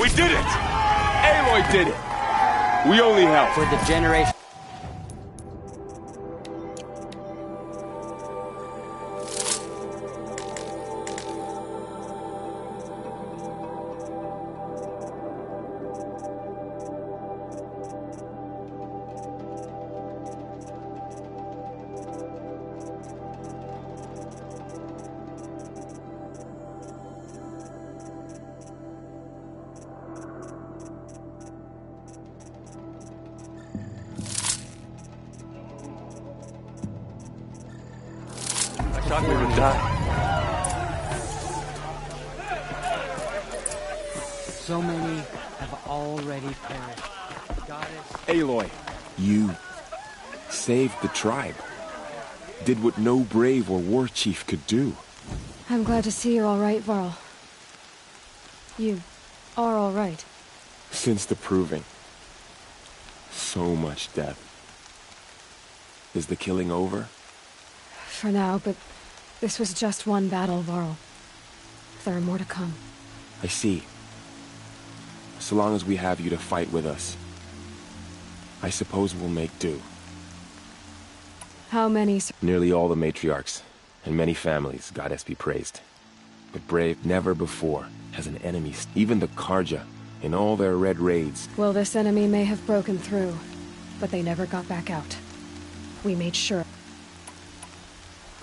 We did it! Aloy did it! We only helped. For the generation... I thought we would die. So many have already perished. Goddess... Aloy, you saved the tribe. Did what no brave or war chief could do. I'm glad to see you're all right, Varl. You are all right. Since the Proving. So much death. Is the killing over? For now, but this was just one battle, Varl. There are more to come. I see. So long as we have you to fight with us, I suppose we'll make do. How many... Nearly all the matriarchs, and many families, goddess be praised. But brave, never before has an enemy, even the Carja, in all their red raids. Well, this enemy may have broken through, but they never got back out. We made sure.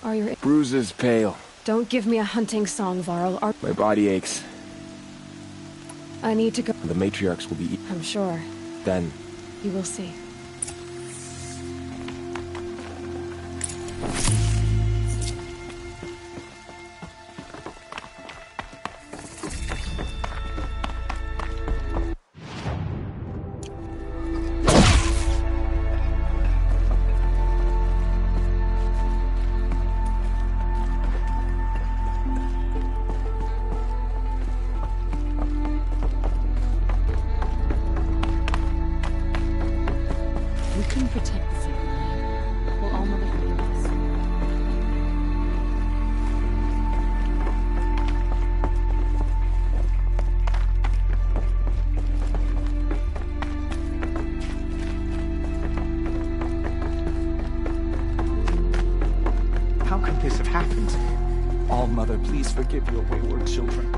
Are your... Bruises pale. Don't give me a hunting song, Varl. My body aches. I need to go... The matriarchs will be... I'm sure. Then... You will see. All-Mother, please forgive your wayward children.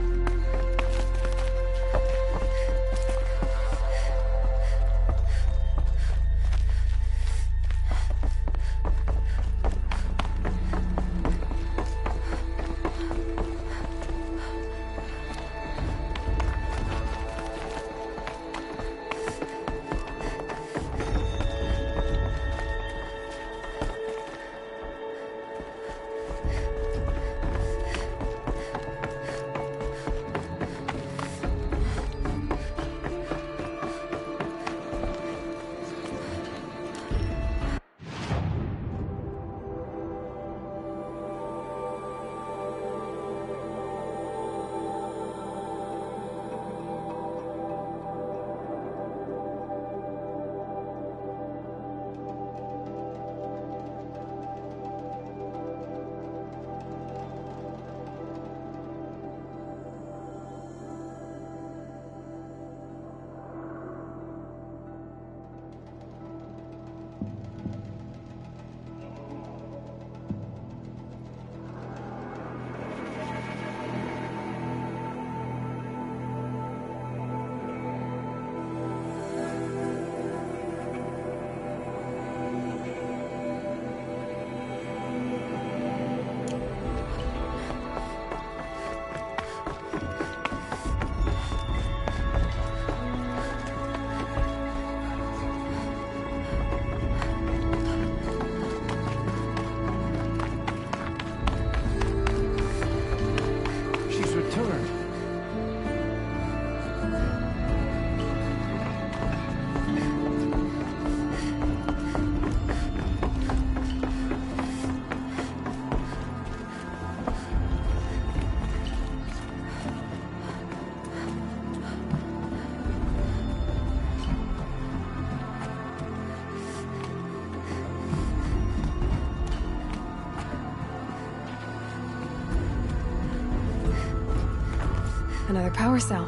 Another power cell.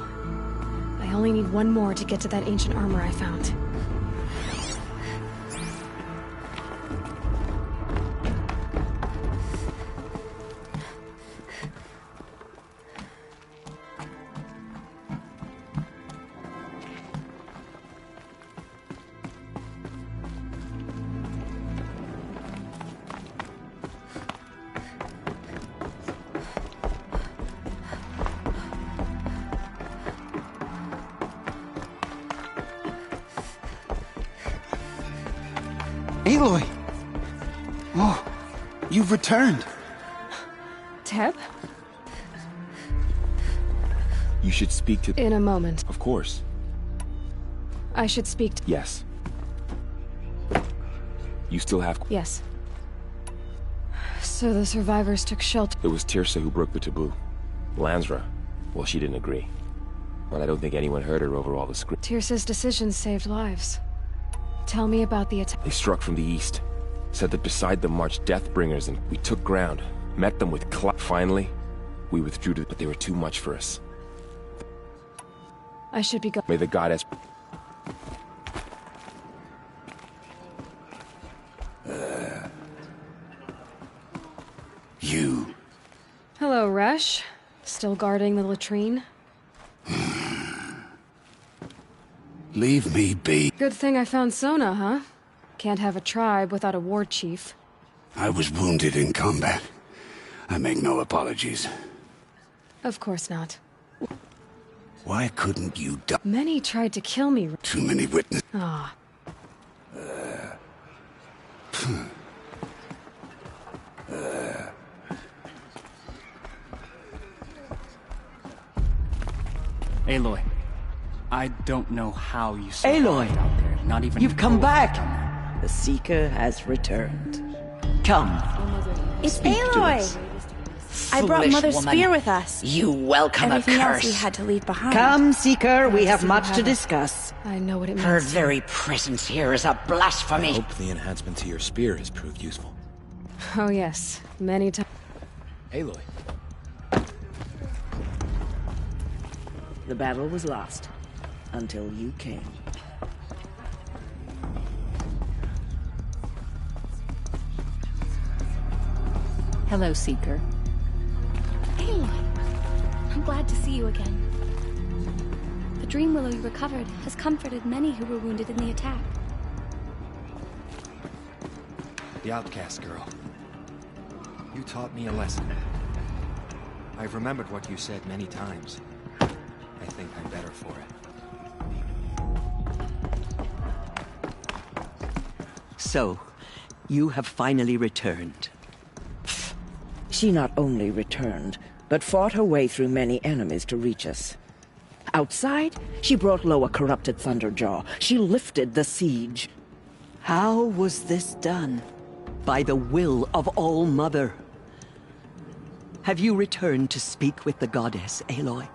I I only need one more to get to that ancient armor I found. Aloy! Oh, you've returned. Teb? You should speak to... In a moment. Of course. I should speak to... Yes. You still have... Yes. So the survivors took shelter... It was Teersa who broke the taboo. Lansra, well, she didn't agree. But I don't think anyone heard her over all the script. Teersa's decisions saved lives. Tell me about the attack. They struck from the east. Said that beside them marched Deathbringers, and we took ground. Met them with Finally, we withdrew but they were too much for us. I should be May the goddess... You. Hello, Resh. Still guarding the latrine? Leave me be. Good thing I found Sona, huh? Can't have a tribe without a war chief. I was wounded in combat. I make no apologies. Of course not. Why couldn't you die? Many tried to kill me. Too many witnesses. Ah. Aloy, I don't know how you Aloy, survived out there. Not even you've come Nicole back. done that. The Seeker has returned. Come. It's Speak to Aloy. us. I brought Foolish Mother woman. Spear with us. You welcome Everything a else curse. we had to leave behind. Come, Seeker, we have see much what to happened. discuss. I know what it means. Her very presence here is a blasphemy. I hope the enhancement to your spear has proved useful. Oh yes, many times. Aloy. The battle was lost until you came. Hello, Seeker. Aloy, I'm glad to see you again. The dream willow you recovered has comforted many who were wounded in the attack. The outcast girl. You taught me a lesson. I've remembered what you said many times. I think I'm better for it. So, you have finally returned. She not only returned, but fought her way through many enemies to reach us. Outside, she brought low a corrupted Thunderjaw. She lifted the siege. How was this done? By the will of All-Mother. Have you returned to speak with the goddess, Aloy?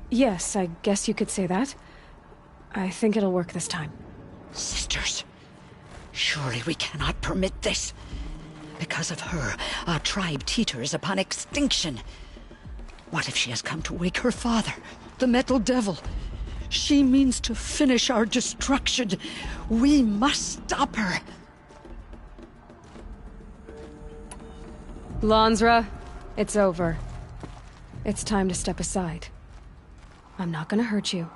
Yes, I guess you could say that. I think it'll work this time. Sisters, surely we cannot permit this. Because of her, our tribe teeters upon extinction. What if she has come to wake her father, the Metal Devil? She means to finish our destruction. We must stop her. Lansra, it's over. It's time to step aside. I'm not gonna hurt you.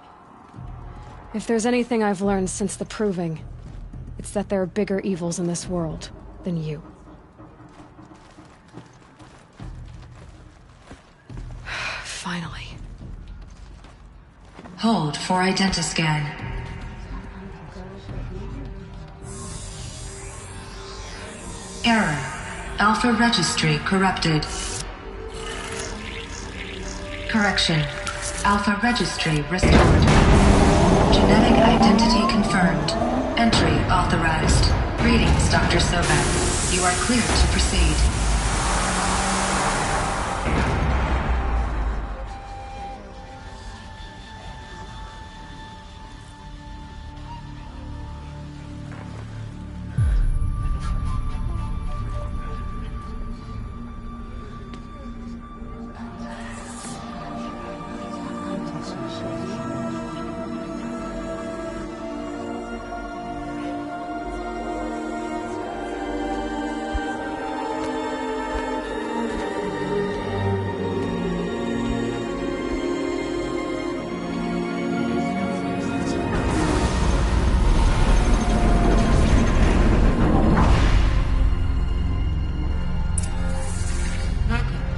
If there's anything I've learned since the Proving, it's that there are bigger evils in this world than you. Finally. Hold for identiscan. Error. Alpha registry corrupted. Correction. Alpha registry restored. Genetic identity confirmed. Entry authorized. Greetings, Dr. Sobek. You are cleared to proceed.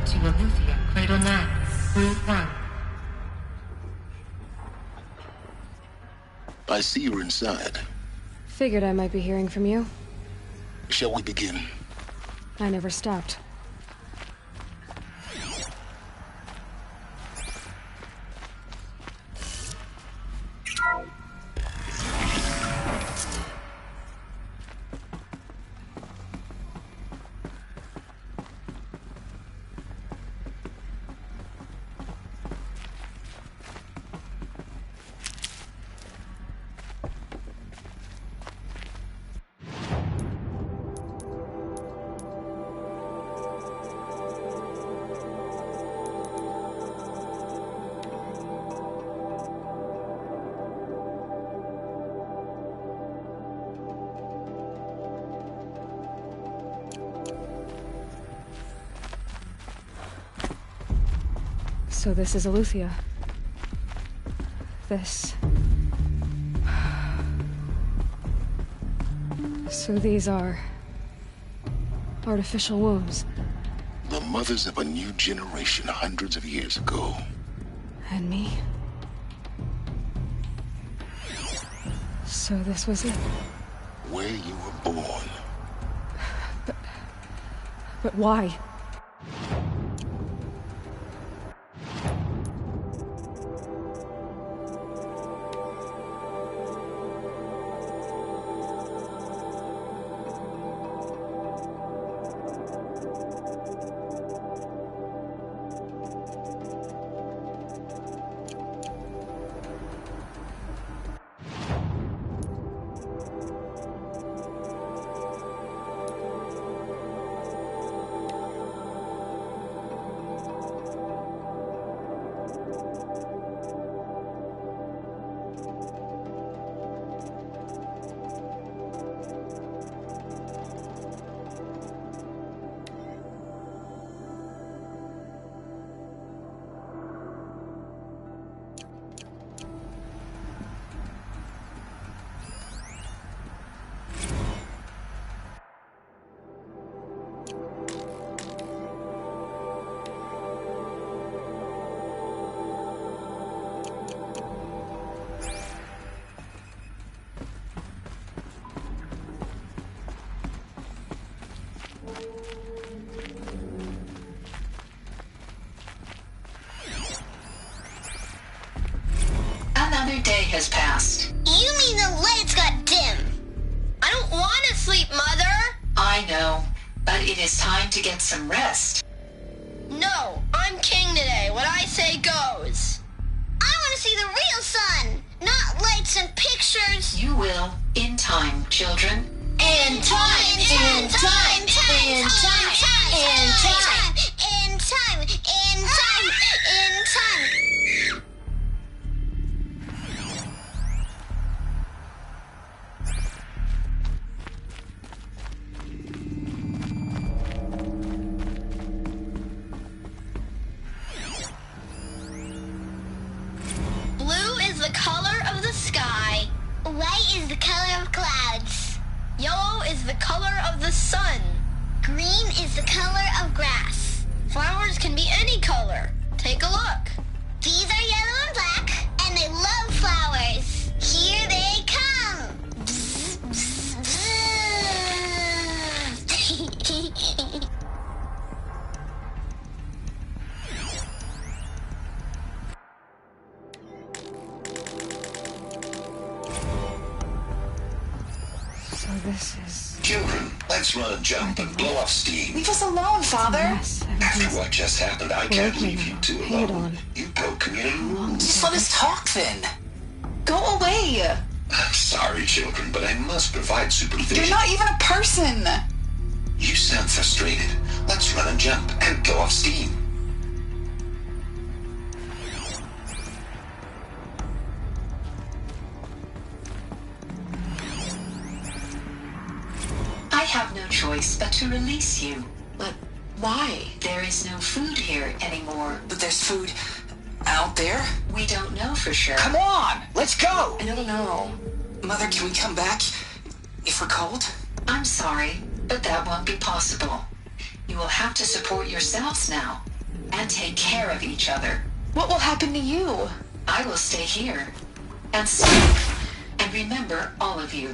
to Eleuthia, Cradle 9, Route 1. I see you're inside. Figured I might be hearing from you. Shall we begin? I never stopped. So this is Eleuthia. This... So these are... artificial wombs. The mothers of a new generation hundreds of years ago. And me? So this was it? Where you were born. But why? Another day has passed. You mean the lights got dim? I don't want to sleep, Mother! I know, but it is time to get some rest. No, I'm king today. What I say goes. I want to see the real sun, not lights and pictures. You will, in time, children. In time, in time, in time, in time, in time, in time, in time, in time. Blue is the color of the sky. White is the color of clouds. Yellow is the color of the sun. Green is the color of grass. Flowers can be any color. Take a look. These are yellow and black, and they love flowers. Here they come. Bzz, bzz, bzz. So this is... Children, let's run a jump and blow off steam. Leave us alone, Father. After what just happened, I can't leave you two alone. You go community rooms. Just let us talk then. Go away. I'm sorry, children, but I must provide supervision. You're not even a person. You sound frustrated. Let's run a jump and go off steam. I have no choice but to release you. But why? There is no food here anymore. But there's food out there? We don't know for sure. Come on, let's go! I don't know. Mother, can we come back if we're cold? I'm sorry, but that won't be possible. You will have to support yourselves now. and take care of each other. What will happen to you? I will stay here and serve and remember all of you.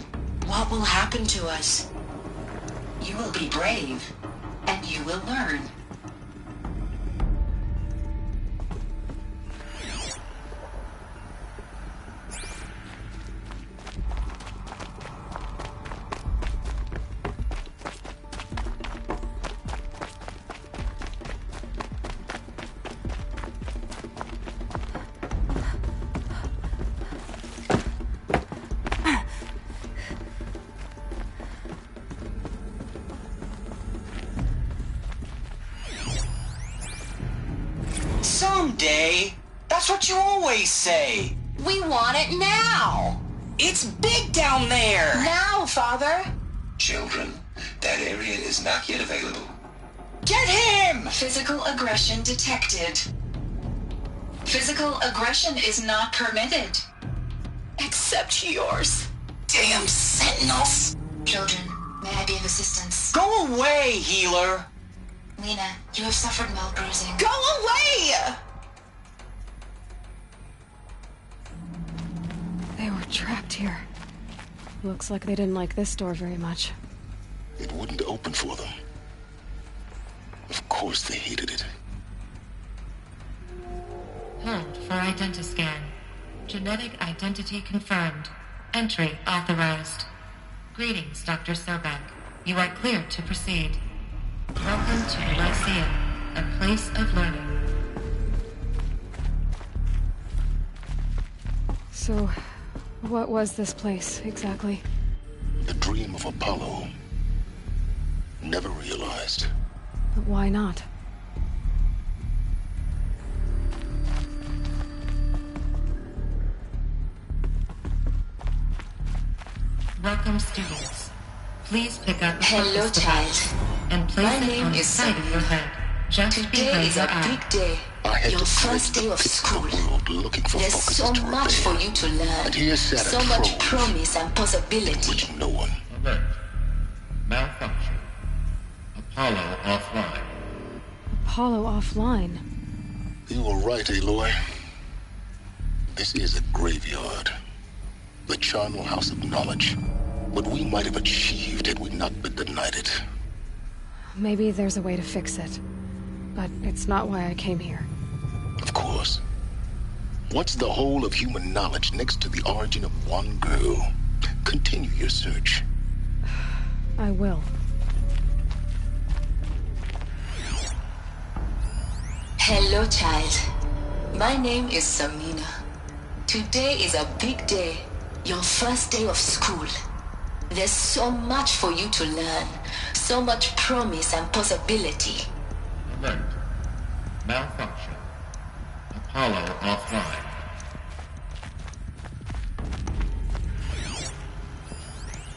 What will happen to us? You will be brave and you will learn. Someday. That's what you always say. We want it now. It's big down there. Now, Father. Children, that area is not yet available. Get him! Physical aggression detected. Physical aggression is not permitted. Except yours. Damn sentinels. Children, may I be of assistance? Go away, healer. Lena, you have suffered mild bruising. Go away! They were trapped here. Looks like they didn't like this door very much. It wouldn't open for them. Of course they hated it. Hold for identiscan. Genetic identity confirmed. Entry authorized. Greetings, Dr. Sobek. You are cleared to proceed. Welcome to the Lyceum, a place of learning. So, what was this place, exactly? The dream of Apollo. Never realized. But why not? Welcome, students. Please pick up a Hello, focus child. device and place My it name on the is side of your head, just Today behind is your a eye. big day. I had Your to first search day the of pits school. the world looking for There's focuses so to much repair. for you to learn. And here sat a So much trove promise and possibility. which no one. Alert. Malfunction. Apollo offline. Apollo offline. You were right, Aloy. This is a graveyard. The charnel house of knowledge. What we might have achieved had we not been denied it. Maybe there's a way to fix it. But it's not why I came here. Of course. What's the whole of human knowledge next to the origin of one girl? Continue your search. I will. Hello, child. My name is Samina. Today is a big day. Your first day of school. There's so much for you to learn. So much promise and possibility. Alert. Malfunction. Apollo offline.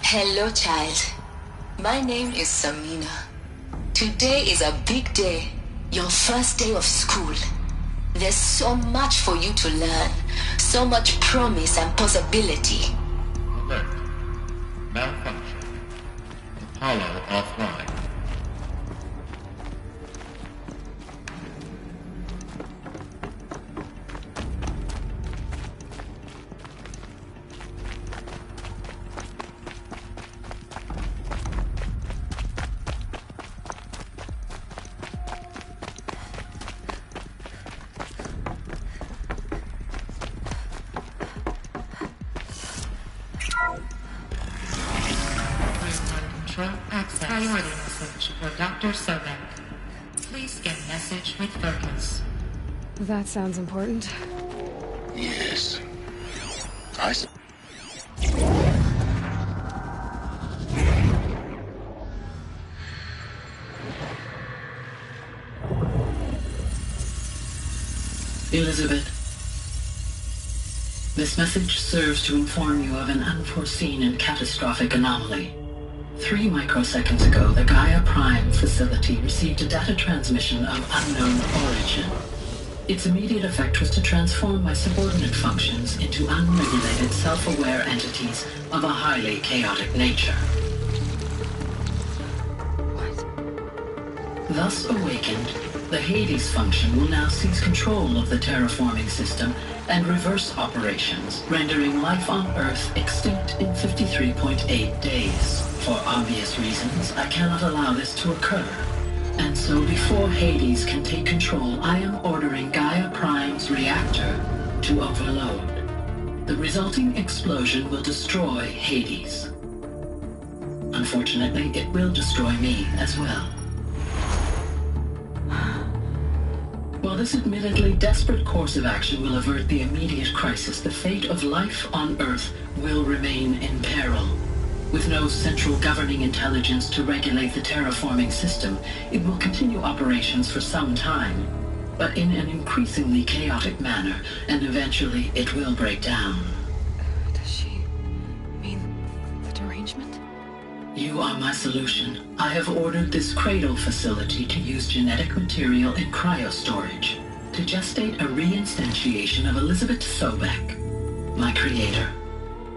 Hello, child. My name is Samina. Today is a big day. Your first day of school. There's so much for you to learn. So much promise and possibility. Alert. Malfunction. Apollo offline. Control access. Priority message for Dr. Sobek. Please scan message with focus. That sounds important. Yes. I s- Elizabeth. This message serves to inform you of an unforeseen and catastrophic anomaly. 3 microseconds ago, the Gaia Prime facility received a data transmission of unknown origin. Its immediate effect was to transform my subordinate functions into unregulated, self-aware entities of a highly chaotic nature. Thus awakened, The Hades function will now seize control of the terraforming system and reverse operations, rendering life on Earth extinct in 53.8 days. For obvious reasons, I cannot allow this to occur. And so before Hades can take control, I am ordering Gaia Prime's reactor to overload. The resulting explosion will destroy Hades. Unfortunately, it will destroy me as well. While this admittedly desperate course of action will avert the immediate crisis, the fate of life on Earth will remain in peril. With no central governing intelligence to regulate the terraforming system, it will continue operations for some time, but in an increasingly chaotic manner, and eventually it will break down. Does she mean the derangement? You are my solution. I have ordered this cradle facility to use genetic material in cryostorage to gestate a reinstantiation of Elizabeth Sobek, my creator.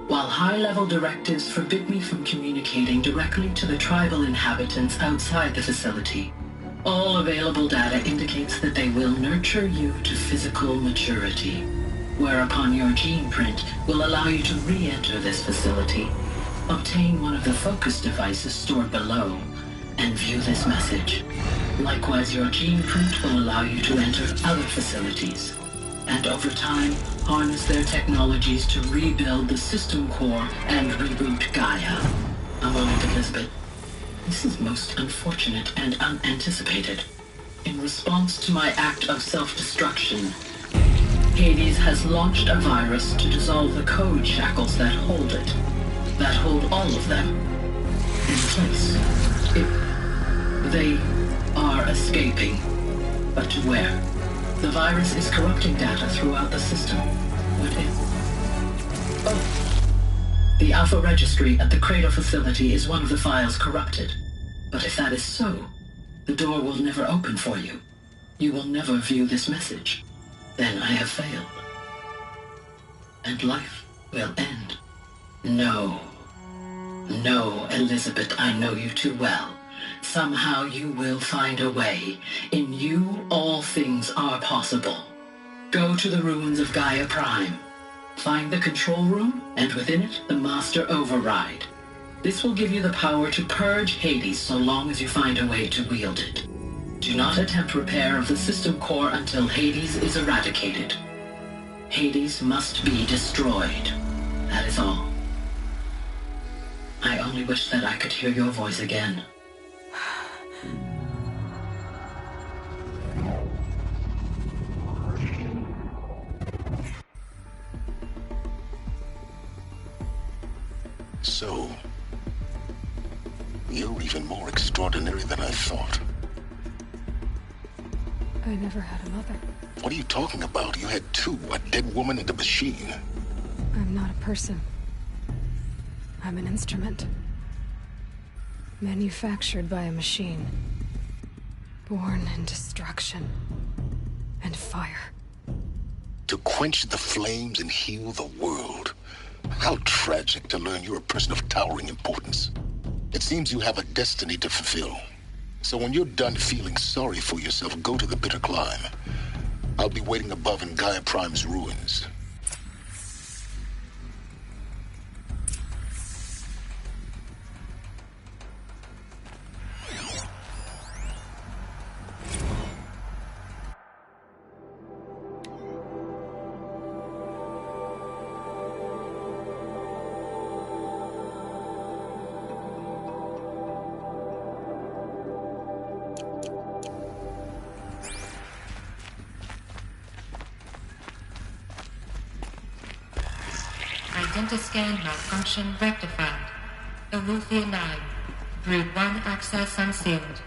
While high-level directives forbid me from communicating directly to the tribal inhabitants outside the facility, all available data indicates that they will nurture you to physical maturity, whereupon your gene print will allow you to re-enter this facility, obtain one of the focus devices stored below, and view this message. Likewise, your gene print will allow you to enter other facilities, and over time, harness their technologies to rebuild the system core and reboot Gaia. A moment, Elizabeth. This is most unfortunate and unanticipated. In response to my act of self-destruction, Hades has launched a virus to dissolve the code shackles that hold it, that hold all of them in place. They are escaping, but to where? The virus is corrupting data throughout the system. What if? Oh. The Alpha Registry at the Cradle facility is one of the files corrupted. But if that is so, the door will never open for you. You will never view this message. Then I have failed. And life will end. No. No, Elizabeth, I know you too well. Somehow you will find a way. In you, all things are possible. Go to the ruins of Gaia Prime. Find the control room, and within it, the Master Override. This will give you the power to purge Hades so long as you find a way to wield it. Do not attempt repair of the system core until Hades is eradicated. Hades must be destroyed. That is all. I only wish that I could hear your voice again. So, you're even more extraordinary than I thought. I never had a mother. What are you talking about? You had two, a dead woman and a machine. I'm not a person. I'm an instrument. Manufactured by a machine. Born in destruction and fire. To quench the flames and heal the world. How tragic to learn you're a person of towering importance. It seems you have a destiny to fulfill. So when you're done feeling sorry for yourself, go to the bitter climb. I'll be waiting above in Gaia Prime's ruins. Identiscan malfunction rectified. Eleuthia 9. Brood 1 access unsealed.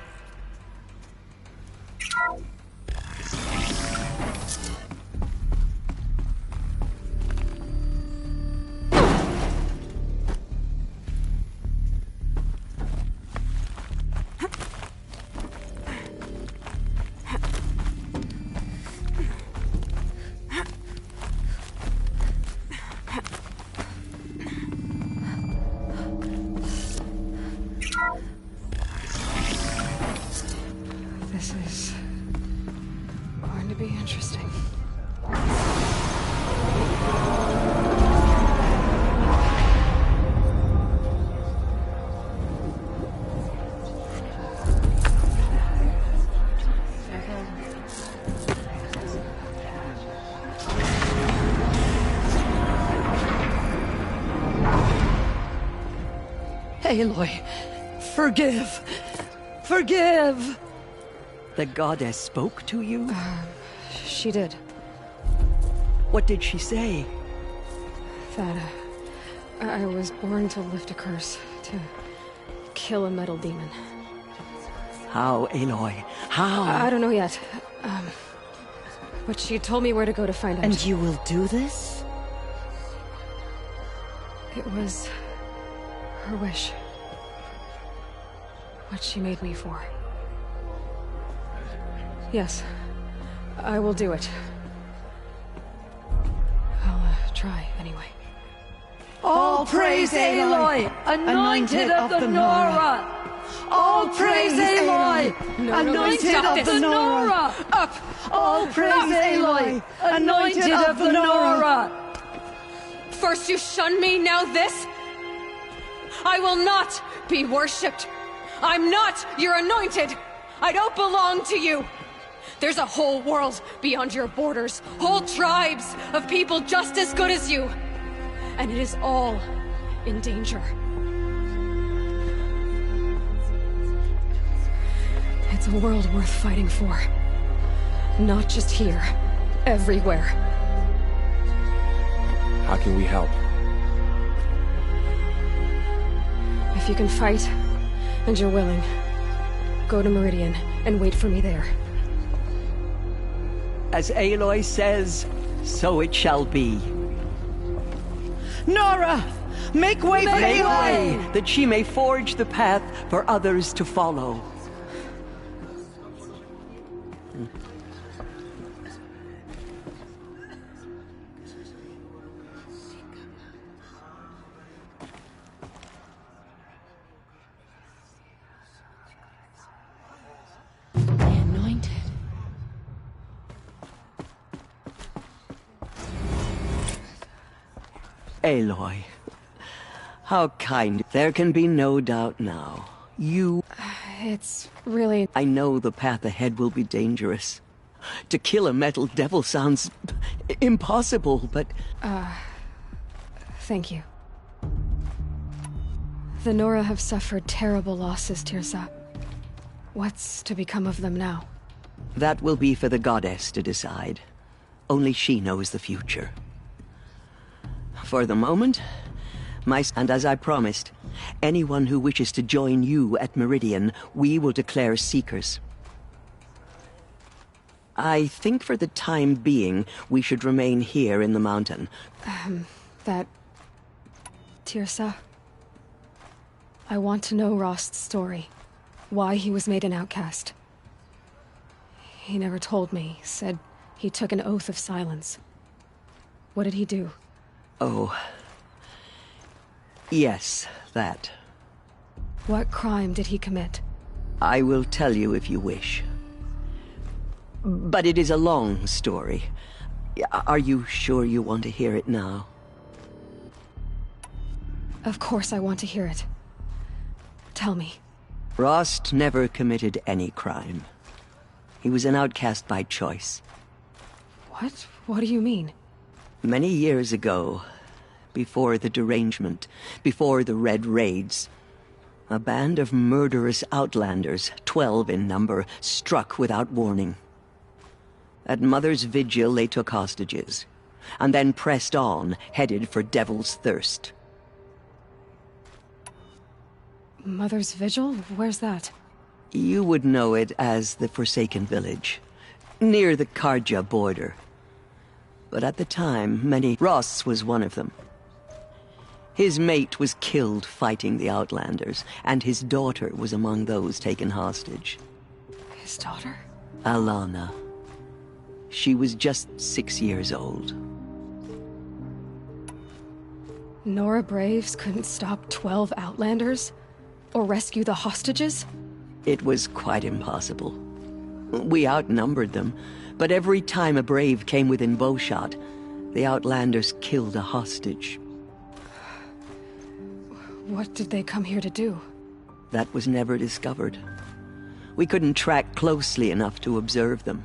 be interesting. Aloy, forgive! Forgive! The goddess spoke to you? She did. What did she say? That, I was born to lift a curse, to kill a metal demon. How, Aloy? How? I don't know yet. But she told me where to go to find out. And you will do this? It was her wish. What she made me for. Yes, I will do it. I'll try, anyway. All praise Aloy, anointed of the Nora! All praise Aloy, anointed of the Nora! Up! All praise Aloy, anointed of the Nora! First you shun me, now this? I will not be worshipped! I'm not your anointed! I don't belong to you! There's a whole world beyond your borders, whole tribes of people just as good as you. And it is all in danger. It's a world worth fighting for. Not just here, everywhere. How can we help? If you can fight, and you're willing, go to Meridian and wait for me there. As Aloy says, so it shall be. Nora! Make way for Aloy! That she may forge the path for others to follow. Aloy, how kind. There can be no doubt now. You... It's really... I know the path ahead will be dangerous. To kill a metal devil sounds impossible, but... Thank you. The Nora have suffered terrible losses, Teersa. What's to become of them now? That will be for the goddess to decide. Only she knows the future. For the moment, and as I promised, anyone who wishes to join you at Meridian, we will declare seekers. I think for the time being, we should remain here in the mountain. Teersa, I want to know Rost's story. Why he was made an outcast. He never told me, said he took an oath of silence. What did he do? Oh. Yes, that. What crime did he commit? I will tell you if you wish. But it is a long story. Are you sure you want to hear it now? Of course I want to hear it. Tell me. Rost never committed any crime. He was an outcast by choice. What? What do you mean? Many years ago, before the derangement, before the Red Raids, a band of murderous outlanders, 12 in number, struck without warning. At Mother's Vigil, they took hostages, and then pressed on, headed for Devil's Thirst. Mother's Vigil? Where's that? You would know it as the Forsaken Village, near the Carja border. But at the time, Ross was one of them. His mate was killed fighting the Outlanders, and his daughter was among those taken hostage. His daughter? Alana. She was just 6 years old. Nora Braves couldn't stop 12 Outlanders? Or rescue the hostages? It was quite impossible. We outnumbered them, But every time a brave came within bowshot, the Outlanders killed a hostage. What did they come here to do? That was never discovered. We couldn't track closely enough to observe them.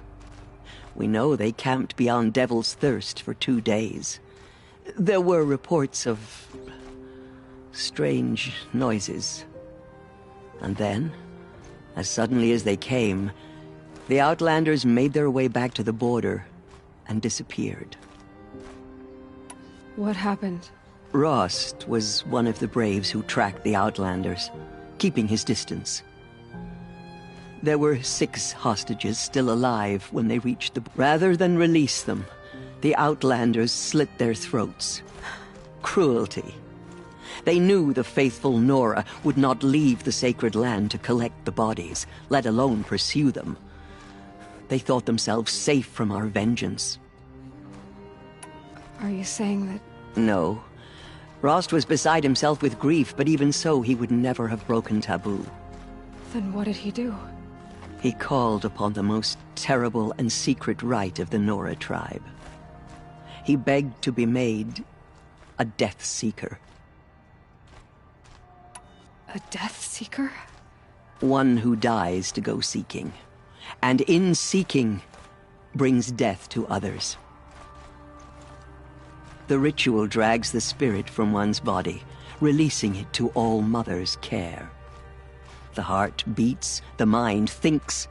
We know they camped beyond Devil's Thirst for 2 days. There were reports of strange noises. And then, as suddenly as they came, the Outlanders made their way back to the border and disappeared. What happened? Rost was one of the braves who tracked the Outlanders, keeping his distance. There were 6 hostages still alive when they reached the... Rather than release them, the Outlanders slit their throats. Cruelty. They knew the faithful Nora would not leave the sacred land to collect the bodies, let alone pursue them. They thought themselves safe from our vengeance. Are you saying that... No. Rost was beside himself with grief, but even so, he would never have broken taboo. Then what did he do? He called upon the most terrible and secret rite of the Nora tribe. He begged to be made a Death Seeker. A Death Seeker? One who dies to go seeking, and in seeking, brings death to others. The ritual drags the spirit from one's body, releasing it to All Mother's care. The heart beats, the mind thinks,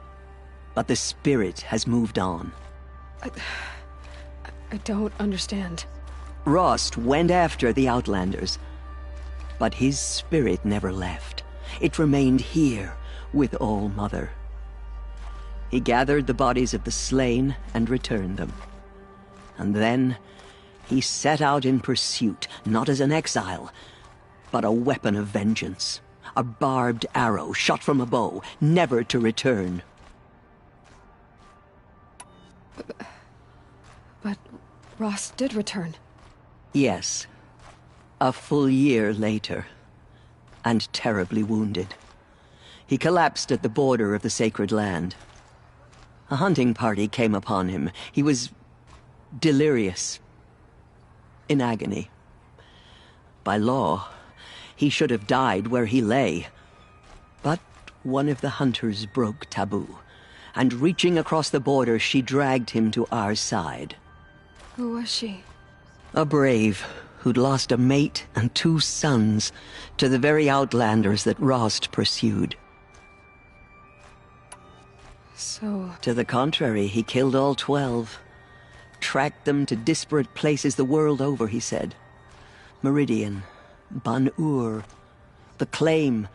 but the spirit has moved on. I don't understand. Rost went after the Outlanders, but his spirit never left. It remained here with All Mother. He gathered the bodies of the slain and returned them. And then he set out in pursuit, not as an exile, but a weapon of vengeance. A barbed arrow shot from a bow, never to return. But Rost did return. Yes. A full year later. And terribly wounded. He collapsed at the border of the sacred land. A hunting party came upon him. He was delirious. In agony. By law, he should have died where he lay. But one of the hunters broke taboo, and reaching across the border, she dragged him to our side. Who was she? A brave who'd lost a mate and 2 sons to the very Outlanders that Rost pursued. So... To the contrary, he killed all 12. Tracked them to disparate places the world over, he said. Meridian, Ban-Ur, the Claim,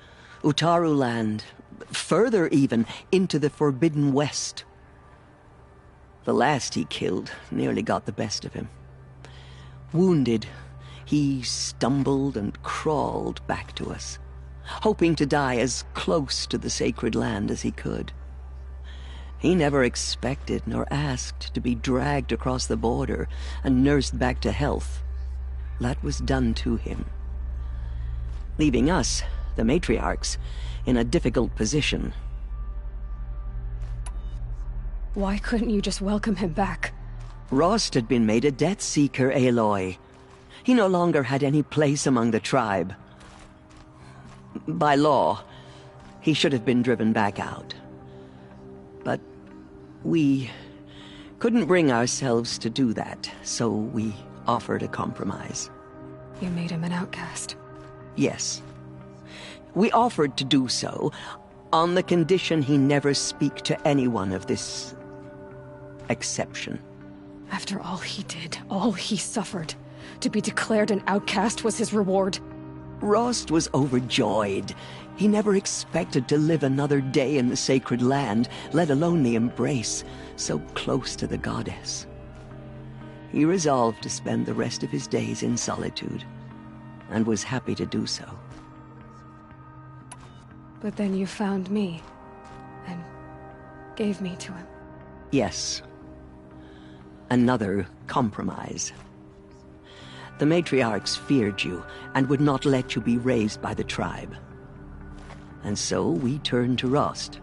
Utaru Land, further even, into the Forbidden West. The last he killed nearly got the best of him. Wounded, he stumbled and crawled back to us, hoping to die as close to the sacred land as he could. He never expected nor asked to be dragged across the border and nursed back to health. That was done to him. Leaving us, the matriarchs, in a difficult position. Why couldn't you just welcome him back? Rost had been made a Death Seeker, Aloy. He no longer had any place among the tribe. By law, he should have been driven back out. But we couldn't bring ourselves to do that, so we offered a compromise. You made him an outcast. Yes. We offered to do so, on the condition he never speak to anyone of this exception. After all he did, all he suffered, to be declared an outcast was his reward. Rost was overjoyed. He never expected to live another day in the sacred land, let alone the embrace, so close to the goddess. He resolved to spend the rest of his days in solitude, and was happy to do so. But then you found me, and gave me to him. Yes. Another compromise. The matriarchs feared you, and would not let you be raised by the tribe. And so we turned to Rost.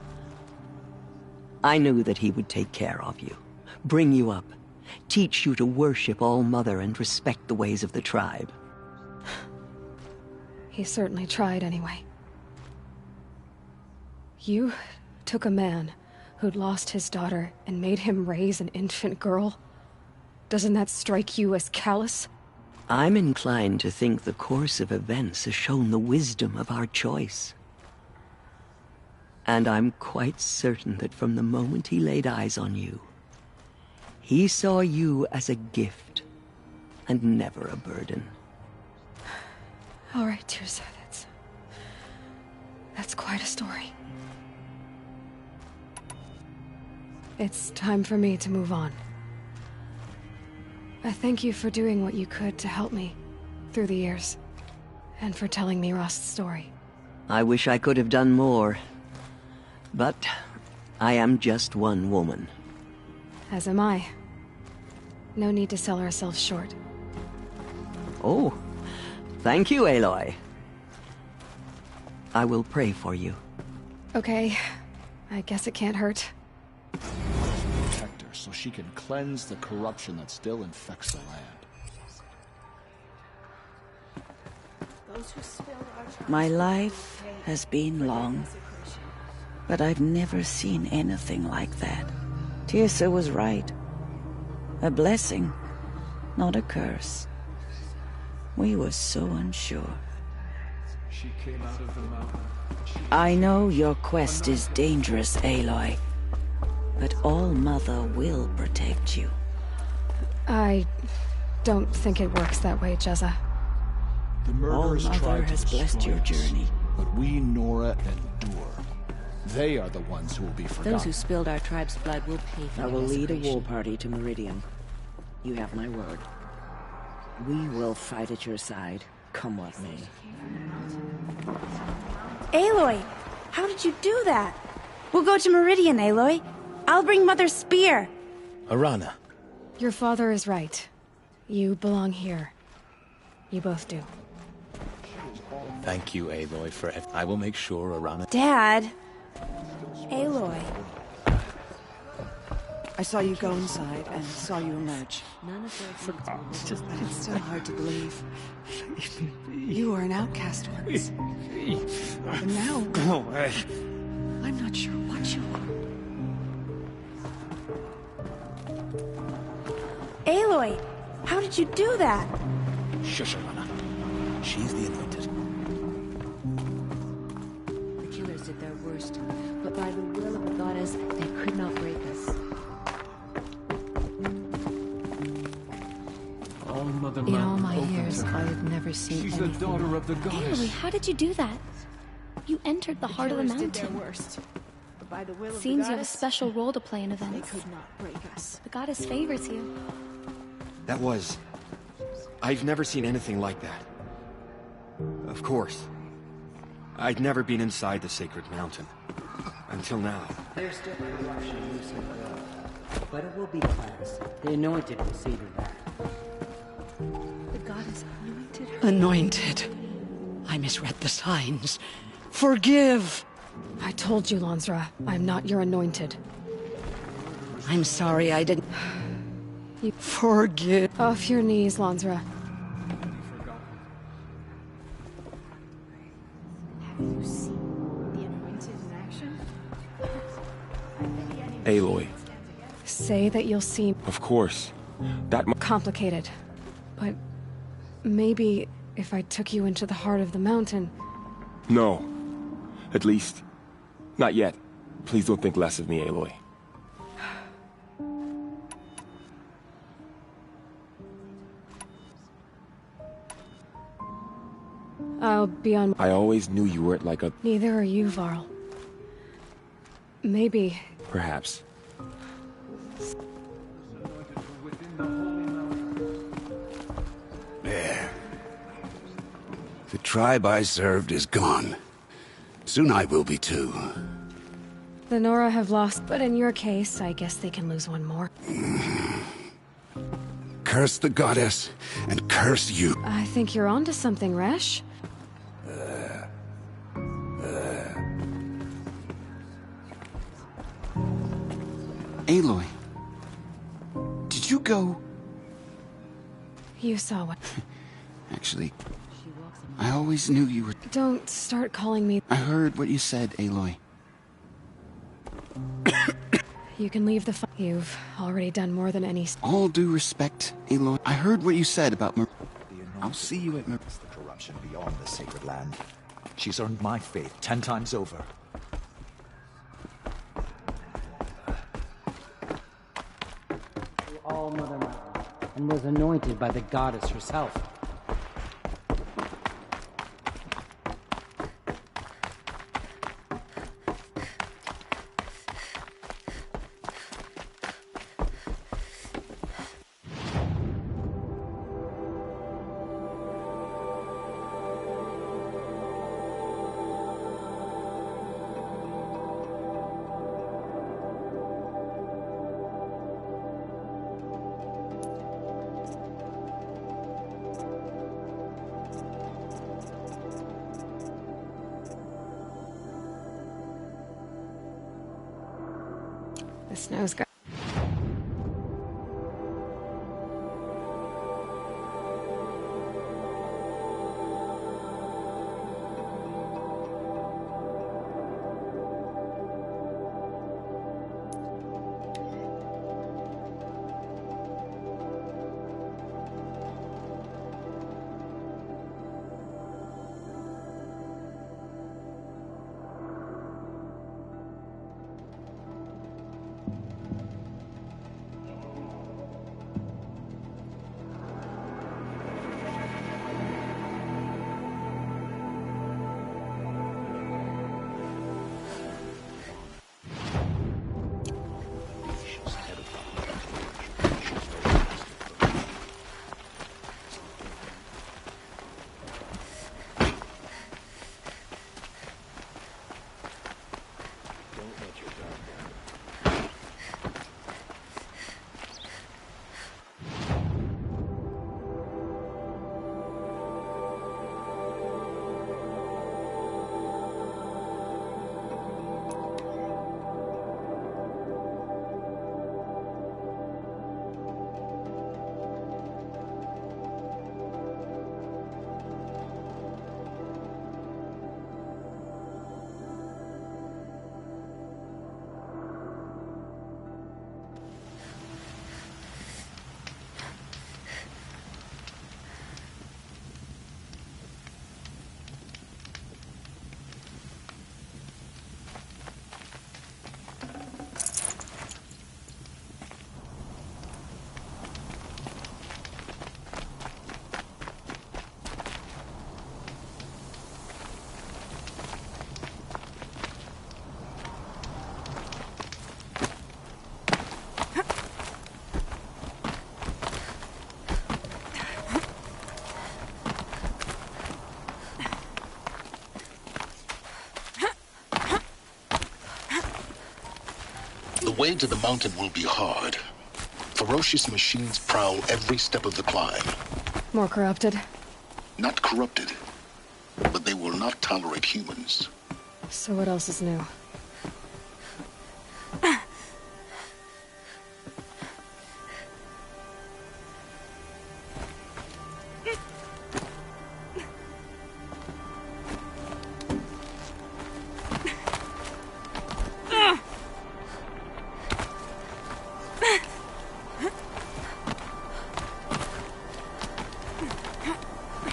I knew that he would take care of you, bring you up, teach you to worship All-Mother and respect the ways of the tribe. He certainly tried anyway. You took a man who'd lost his daughter and made him raise an infant girl? Doesn't that strike you as callous? I'm inclined to think the course of events has shown the wisdom of our choice. And I'm quite certain that from the moment he laid eyes on you, he saw you as a gift, and never a burden. All right, Teersa, that's quite a story. It's time for me to move on. I thank you for doing what you could to help me through the years, and for telling me Rost's story. I wish I could have done more, but I am just one woman. As am I. No need to sell ourselves short. Oh, thank you, Aloy. I will pray for you. Okay, I guess it can't hurt. Protect her so she can cleanse the corruption that still infects the land. My life has been long, but I've never seen anything like that. Teersa was right. A blessing, not a curse. We were so unsure. She came out of the mountain. I know your quest is dangerous, Aloy, but All-Mother will protect you. I don't think it works that way, Jezza. The murderers All-Mother tried to has blessed destroy your us, journey. but we, Nora, endure. They are the ones who will be forgotten. Those who spilled our tribe's blood will pay for I their will lead a desecration. war party to Meridian. You have my word. We will fight at your side, come what may. Aloy, how did you do that? We'll go to Meridian, Aloy. I'll bring Mother's spear. Arana. Your father is right. You belong here. You both do. Thank you, Aloy, for I will make sure Arana... Dad. Aloy. I saw you go inside and saw you emerge. None of their It's still hard to believe. You were an outcast once. And now... Go away. I'm not sure what you are. Aloy, how did you do that? Shush, Arana. She's the anointed. The killers did their worst, but by the will of the goddess, they could not break us. All-Mother In all Mountain my opened years, to I her. have never seen She's anything. the daughter of the goddess. Aloy, how did you do that? You entered the heart of the killers did mountain. their worst. But by the will of the Seems you have a goddess, special role to play in they events. could not break us. The goddess favors you. That was... I've never seen anything like that. Of course. I'd never been inside the sacred mountain. Until now. There's still corruption loose in the world, but it will be cleansed. The anointed will see to that. The goddess anointed her. Anointed. I misread the signs. Forgive! I told you, Lansra, I'm not your anointed. I'm sorry I didn't... You... Forgive. Off your knees, Lansra. Have you seen the anointed in action? Aloy. Say that you'll see... Of course. That complicated. But maybe if I took you into the heart of the mountain... No. At least, not yet. Please don't think less of me, Aloy. I'll be on... I always knew you weren't like a... Neither are you, Varl. Maybe... Perhaps. There. The tribe I served is gone. Soon I will be too. The Nora have lost, but in your case, I guess they can lose one more. Curse the goddess, and curse you. I think you're onto something, Resh. Aloy. Did you go? You saw what... Actually, I always knew you were... Don't start calling me... I heard what you said, Aloy. You can leave the You've already done more than any... All due respect, Aloy. I heard what you said about I'll see you at the corruption beyond the Sacred Land. She's earned my faith 10 times over. All Mother Mountain, and was anointed by the goddess herself. The snow's got... The way to the mountain will be hard. Ferocious machines prowl every step of the climb. More corrupted? Not corrupted, but they will not tolerate humans. So what else is new?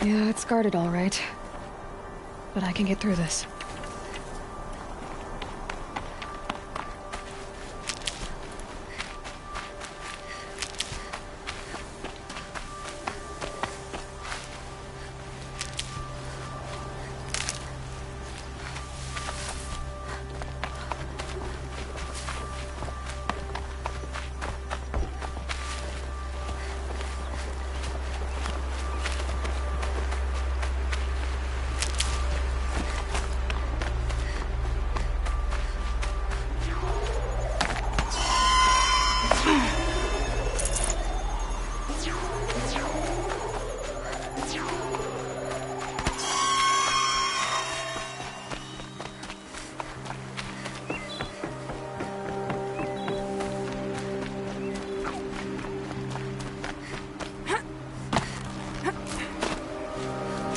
Yeah, it's guarded all right. But I can get through this.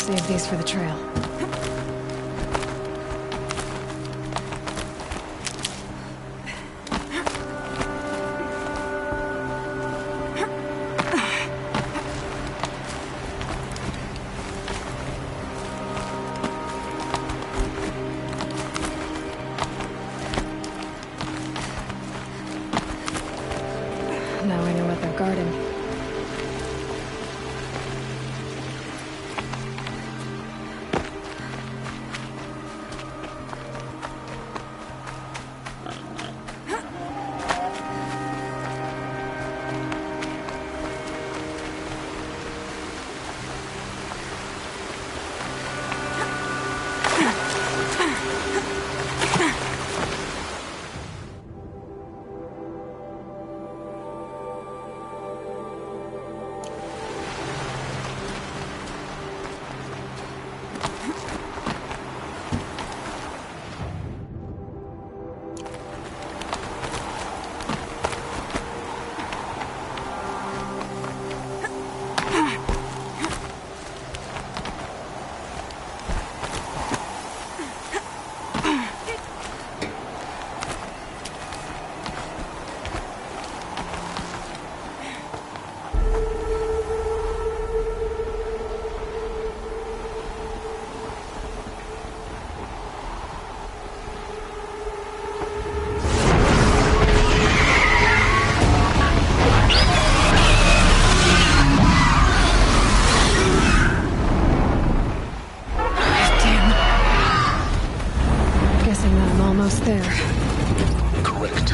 save these for the trail. Now I know what they're guarding. Almost there. Correct.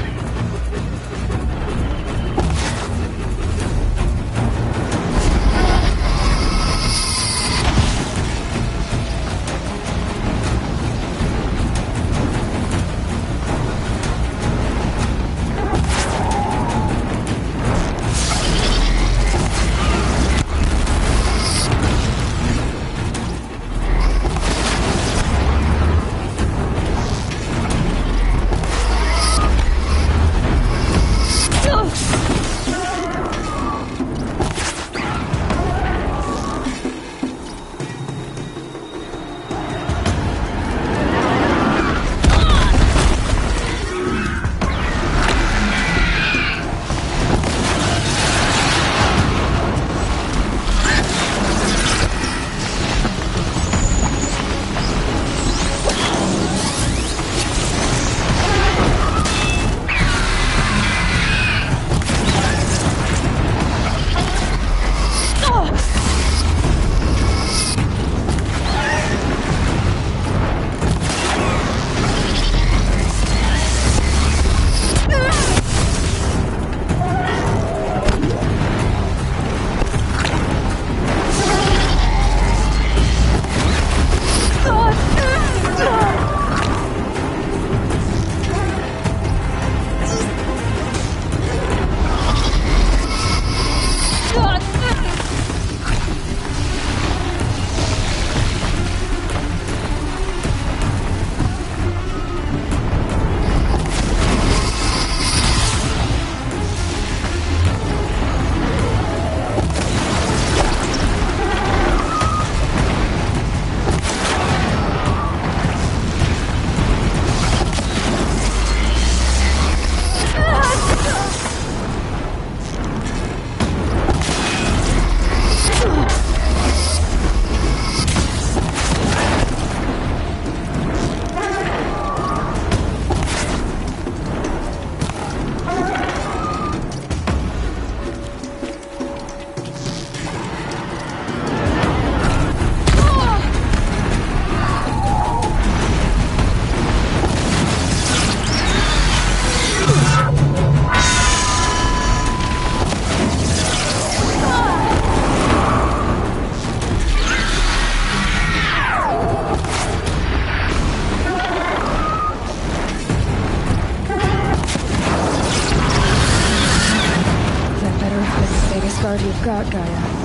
guard you've got, Gaia.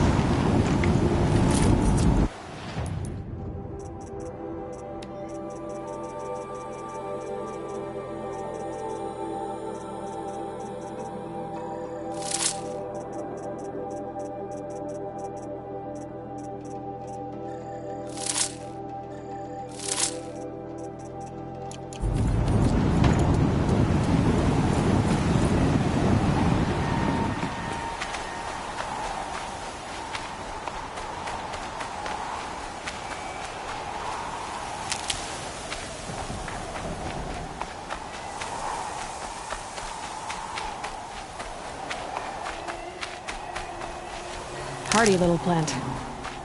Hardy little plant.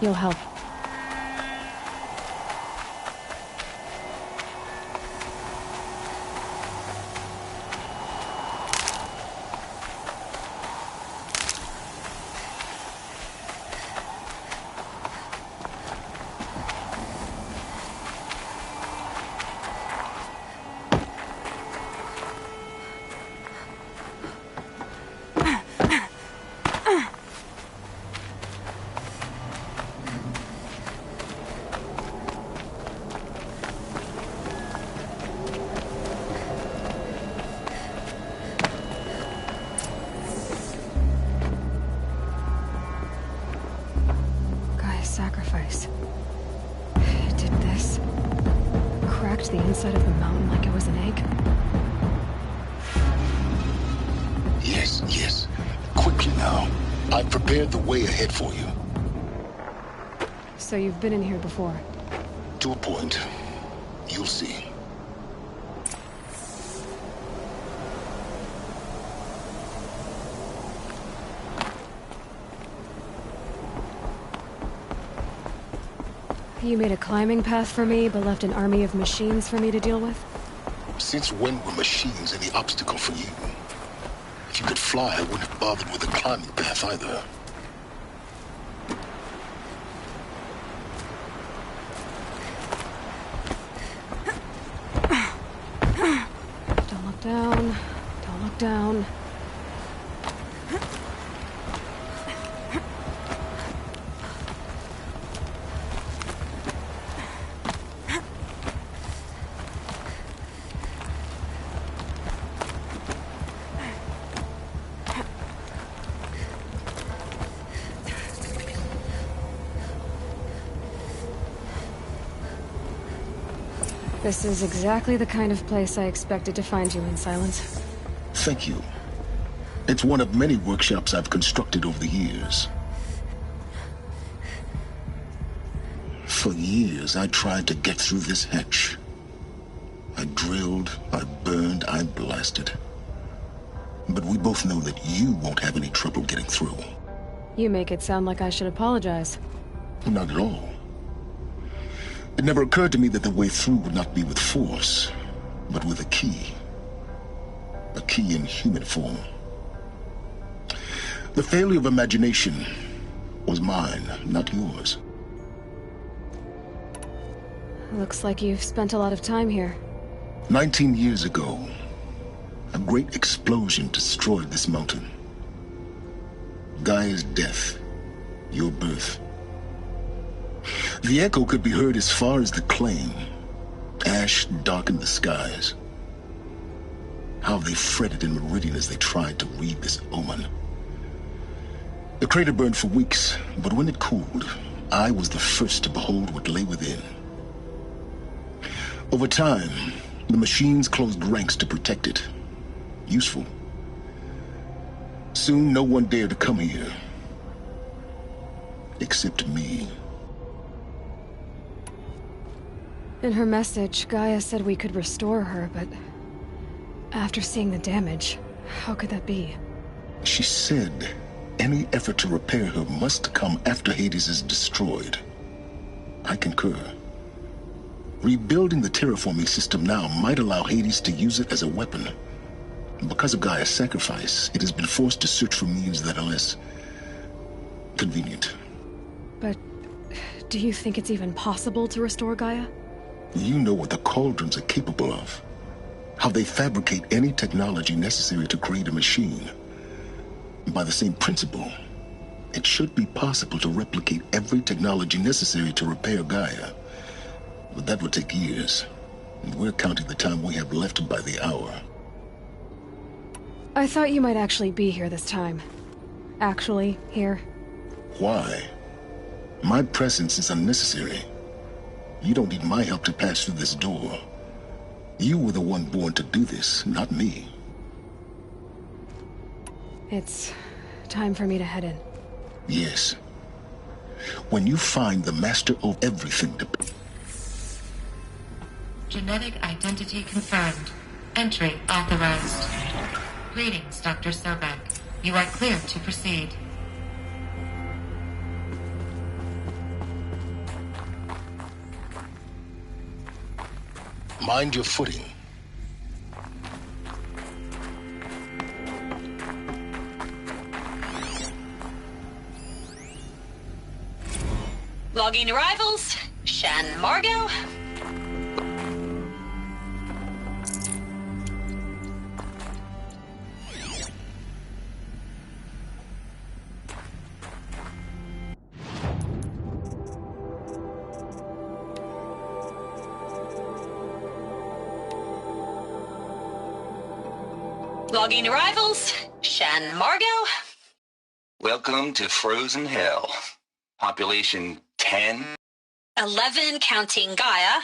You'll help. Sacrifice. It did this. Cracked the inside of the mountain like it was an egg. Yes, yes. Quickly now. I've prepared the way ahead for you. So you've been in here before? To a point. You'll see. You made a climbing path for me, but left an army of machines for me to deal with? Since when were machines any obstacle for you? If you could fly, I wouldn't have bothered with a climbing path either. Don't look down. Don't look down. This is exactly the kind of place I expected to find you in, Silence. Thank you. It's one of many workshops I've constructed over the years. For years, I tried to get through this hatch. I drilled, I burned, I blasted. But we both know that you won't have any trouble getting through. You make it sound like I should apologize. Not at all. It never occurred to me that the way through would not be with force, but with a key. A key in human form. The failure of imagination was mine, not yours. Looks like you've spent a lot of time here. 19 years ago, a great explosion destroyed this mountain. Gaia's death, your birth. The echo could be heard as far as the claim. Ash darkened the skies. How they fretted in Meridian as they tried to read this omen. The crater burned for weeks, but when it cooled, I was the first to behold what lay within. Over time, the machines closed ranks to protect it. Useful. Soon, no one dared to come here. Except me. In her message, Gaia said we could restore her, but after seeing the damage, how could that be? She said any effort to repair her must come after Hades is destroyed. I concur. Rebuilding the terraforming system now might allow Hades to use it as a weapon. Because of Gaia's sacrifice, it has been forced to search for means that are less convenient. But do you think it's even possible to restore Gaia? You know what the Cauldrons are capable of. How they fabricate any technology necessary to create a machine. By the same principle, it should be possible to replicate every technology necessary to repair Gaia. But that would take years. And we're counting the time we have left by the hour. I thought you might actually be here this time. Actually, here. Why? My presence is unnecessary. You don't need my help to pass through this door. You were the one born to do this, not me. It's time for me to head in. Yes. When you find the master of everything to... Genetic identity confirmed. Entry authorized. Greetings, Dr. Sobek. You are clear to proceed. Mind your footing. Logging arrivals. Shen Margot. Logging arrivals. Shen Margot. Welcome to Frozen Hell. Population 10. 11 counting Gaia.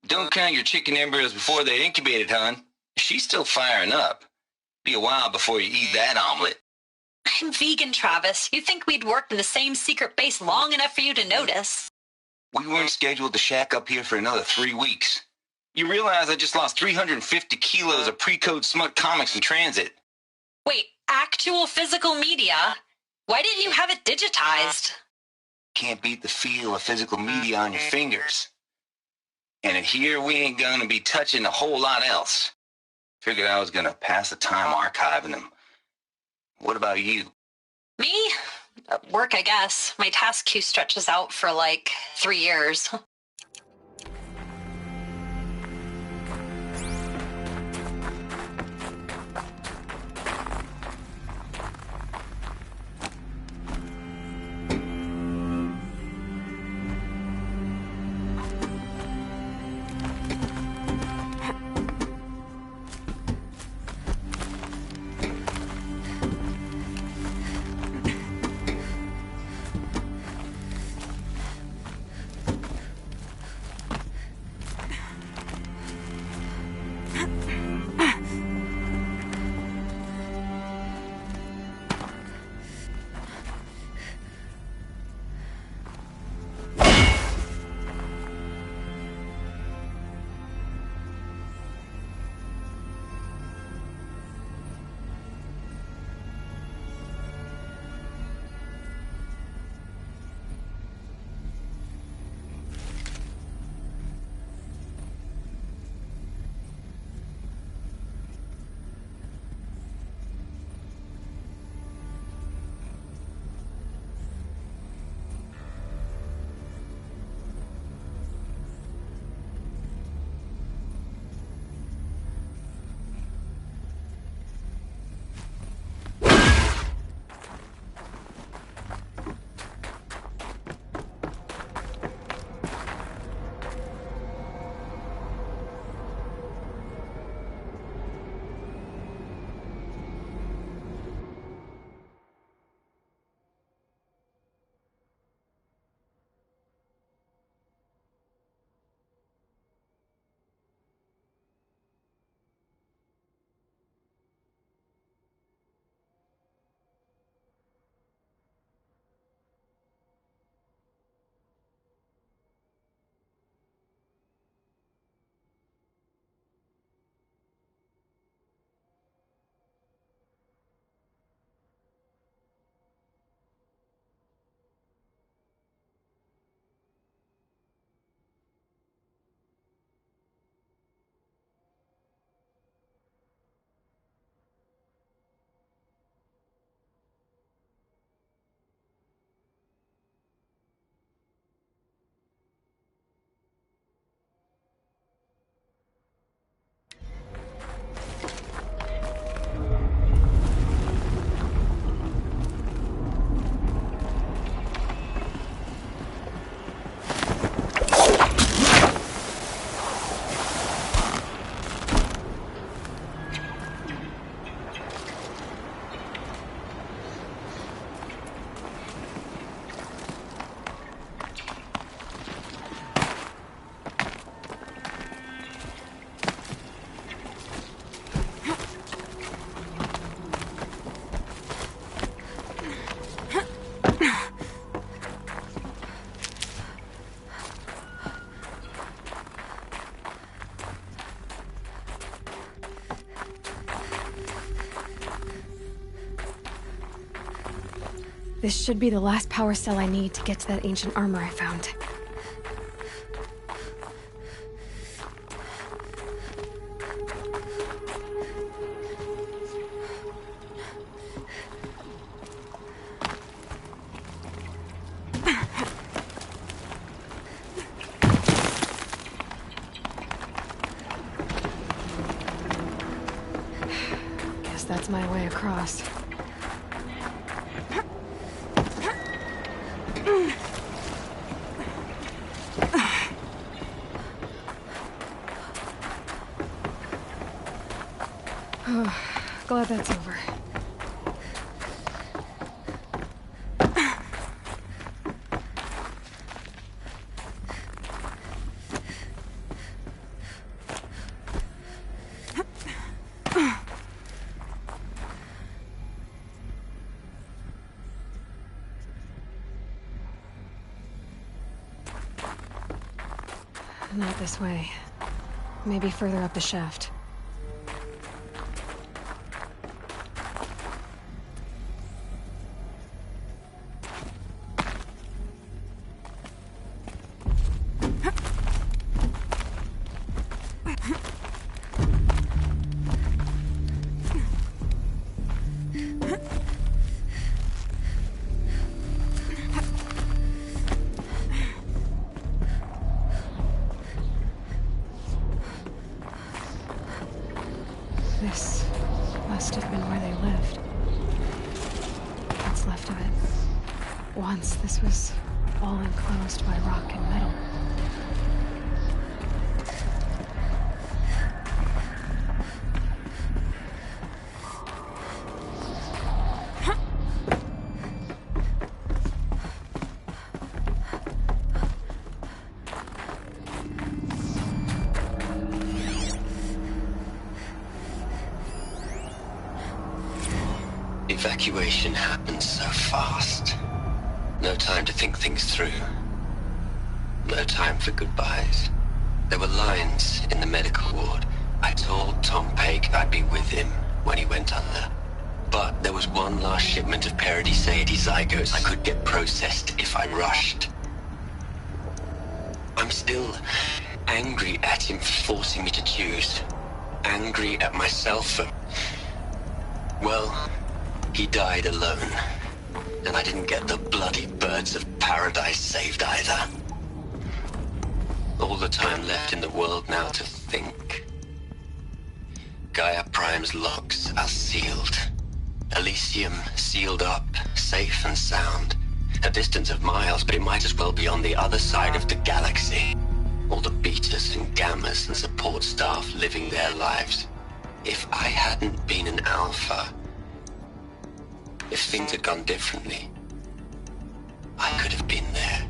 Don't count your chicken embryos before they're incubated, hon. She's still firing up. Be a while before you eat that omelet. I'm vegan, Travis. You'd think we'd worked in the same secret base long enough for you to notice. We weren't scheduled to shack up here for another 3 weeks. You realize I just lost 350 kilos of pre-code smut comics in transit. Wait, actual physical media? Why didn't you have it digitized? Can't beat the feel of physical media on your fingers. And in here, we ain't gonna be touching a whole lot else. Figured I was gonna pass the time archiving them. What about you? Me? Work, I guess. My task queue stretches out for like 3 years. This should be the last power cell I need to get to that ancient armor I found. that's my way across. Glad that's over. Not this way. Maybe further up the shaft. This must have been where they lived. What's left of it. Once this was all enclosed by rock and metal. Evacuation happened so fast. No time to think things through. No time for goodbyes. There were lines in the medical ward. I told Tom Paige I'd be with him when he went under. But there was one last shipment of Paradis-Sade zygotes I could get processed if I rushed. I'm still angry at him for forcing me to choose. Angry at myself for... well... he died alone, and I didn't get the bloody birds of paradise saved either. All the time left in the world now to think. Gaia Prime's logs are sealed. Elysium sealed up, safe and sound. A distance of miles, but it might as well be on the other side of the galaxy. All the betas and gammas and support staff living their lives. If I hadn't been an alpha... if things had gone differently, I could have been there.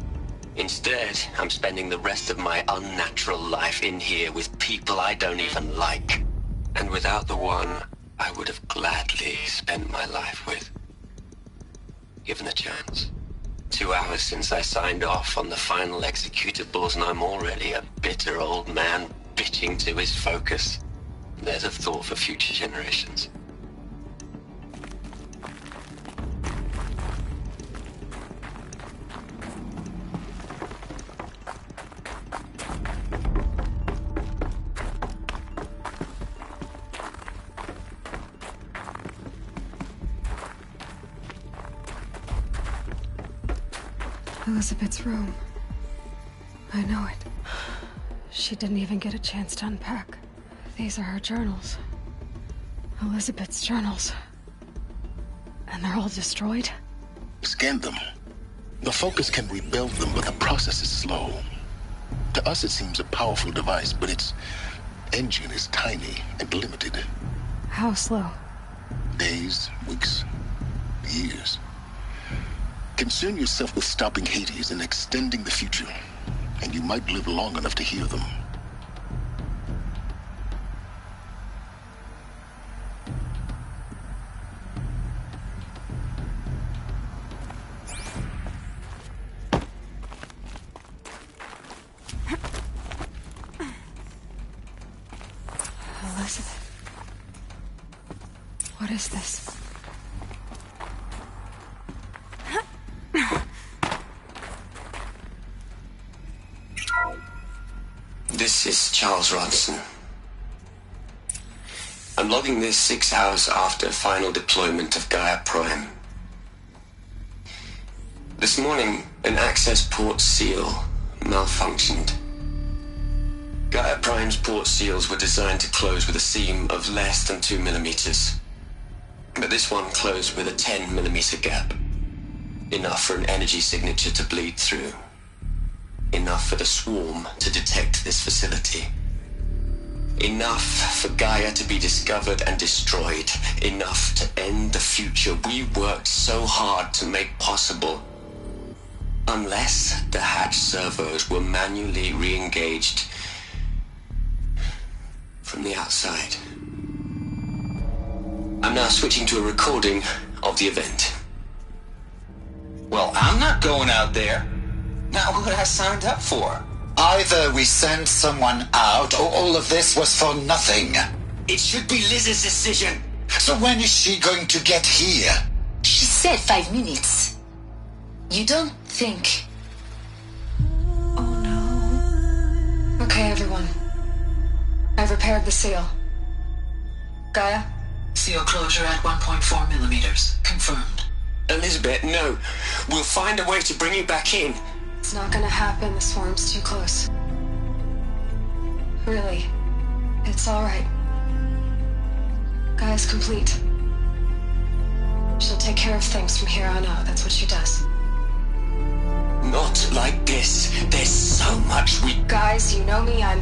Instead, I'm spending the rest of my unnatural life in here with people I don't even like. And without the one I would have gladly spent my life with. Given a chance. 2 hours since I signed off on the final executables, and I'm already a bitter old man bitching to his focus. There's a thought for future generations. Elizabeth's room. I know it. She didn't even get a chance to unpack. These are her journals. Elizabeth's journals. And they're all destroyed? Scan them. The Focus can rebuild them, but the process is slow. To us it seems a powerful device, but its engine is tiny and limited. How slow? Days, weeks, years. Concern yourself with stopping Hades and extending the future, and you might live long enough to hear them. Elizabeth. What is this? This is Charles Ronson. I'm logging this 6 hours after final deployment of Gaia Prime. This morning, an access port seal malfunctioned. Gaia Prime's port seals were designed to close with a seam of less than 2 millimeters. But this one closed with a 10mm gap. Enough for an energy signature to bleed through. Enough for the swarm to detect this facility. Enough for Gaia to be discovered and destroyed. Enough to end the future we worked so hard to make possible. Unless the hatch servos were manually re-engaged from the outside. I'm now switching to a recording of the event. Well, I'm not going out there. Not what I signed up for. Either we send someone out, or all of this was for nothing. It should be Liz's decision. So when is she going to get here? She said 5 minutes. You don't think... Okay, everyone. I've repaired the seal. Gaia? Seal closure at 1.4 millimeters. Confirmed. Elizabeth, no. We'll find a way to bring you back in. It's not gonna happen. The swarm's too close. Really. It's alright. Gaia's complete. She'll take care of things from here on out. That's what she does. Not like this. There's so much we... Guys, you know me. I'm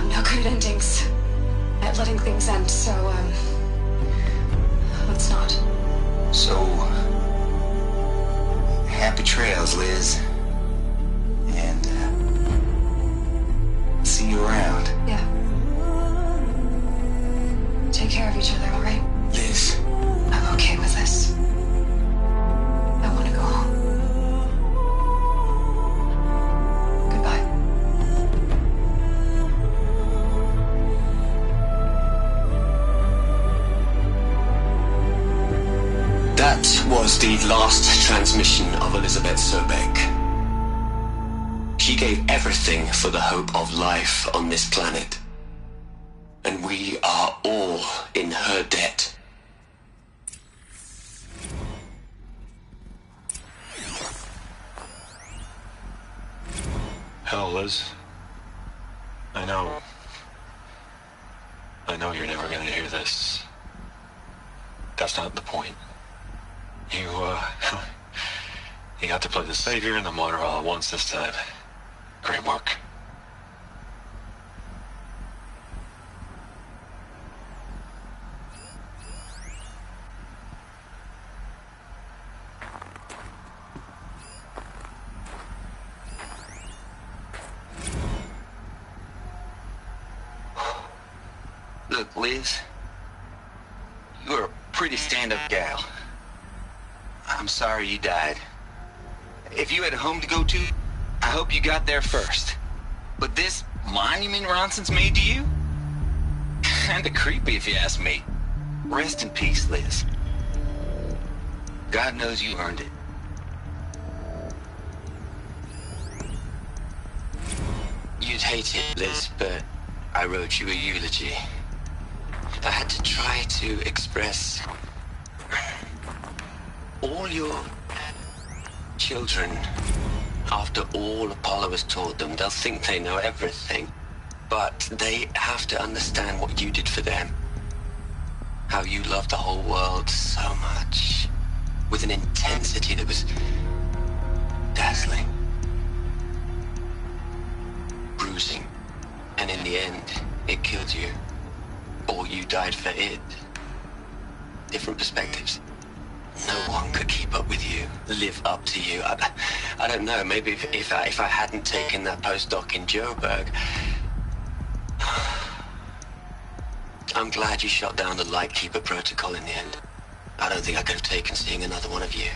no good at endings. At letting things end, so, let's not. So, happy trails, Liz. And, see you around. Yeah. Take care of each other, alright? Liz. I'm okay with this. I want to go home. Goodbye. That was the last transmission of Elizabeth Sobek. She gave everything for the hope of life on this planet. And we are all in her debt. Hell, Liz. I know you're never gonna hear this. That's not the point. You got to play the savior and the martyr all at once this time. Great work. Look, Liz, you're a pretty stand-up gal. I'm sorry you died. If you had a home to go to, I hope you got there first. But this monument Ronson's made to you? Kinda creepy if you ask me. Rest in peace, Liz. God knows you earned it. You'd hate it, Liz, but I wrote you a eulogy. I had to try to express all your children. After all Apollo has taught them, they'll think they know everything. But they have to understand what you did for them. How you loved the whole world so much. With an intensity that was dazzling. Bruising. And in the end, it killed you. Or you died for it. Different perspectives. No one could keep up with you, live up to you. I don't know, maybe if I hadn't taken that postdoc in Joburg. I'm glad you shot down the Lightkeeper protocol in the end. I don't think I could have taken seeing another one of you.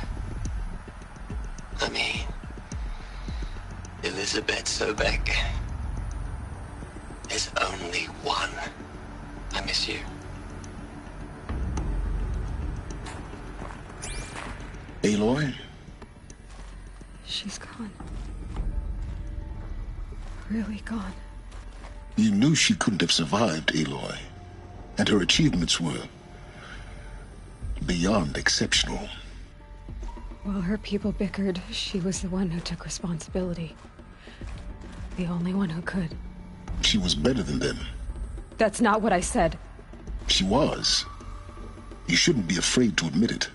I mean, Elizabeth Sobek. There's only one. I miss you. Aloy? She's gone. Really gone. You knew she couldn't have survived, Aloy. And her achievements were beyond exceptional. While her people bickered, she was the one who took responsibility. The only one who could. She was better than them. That's not what I said. She was. You shouldn't be afraid to admit it.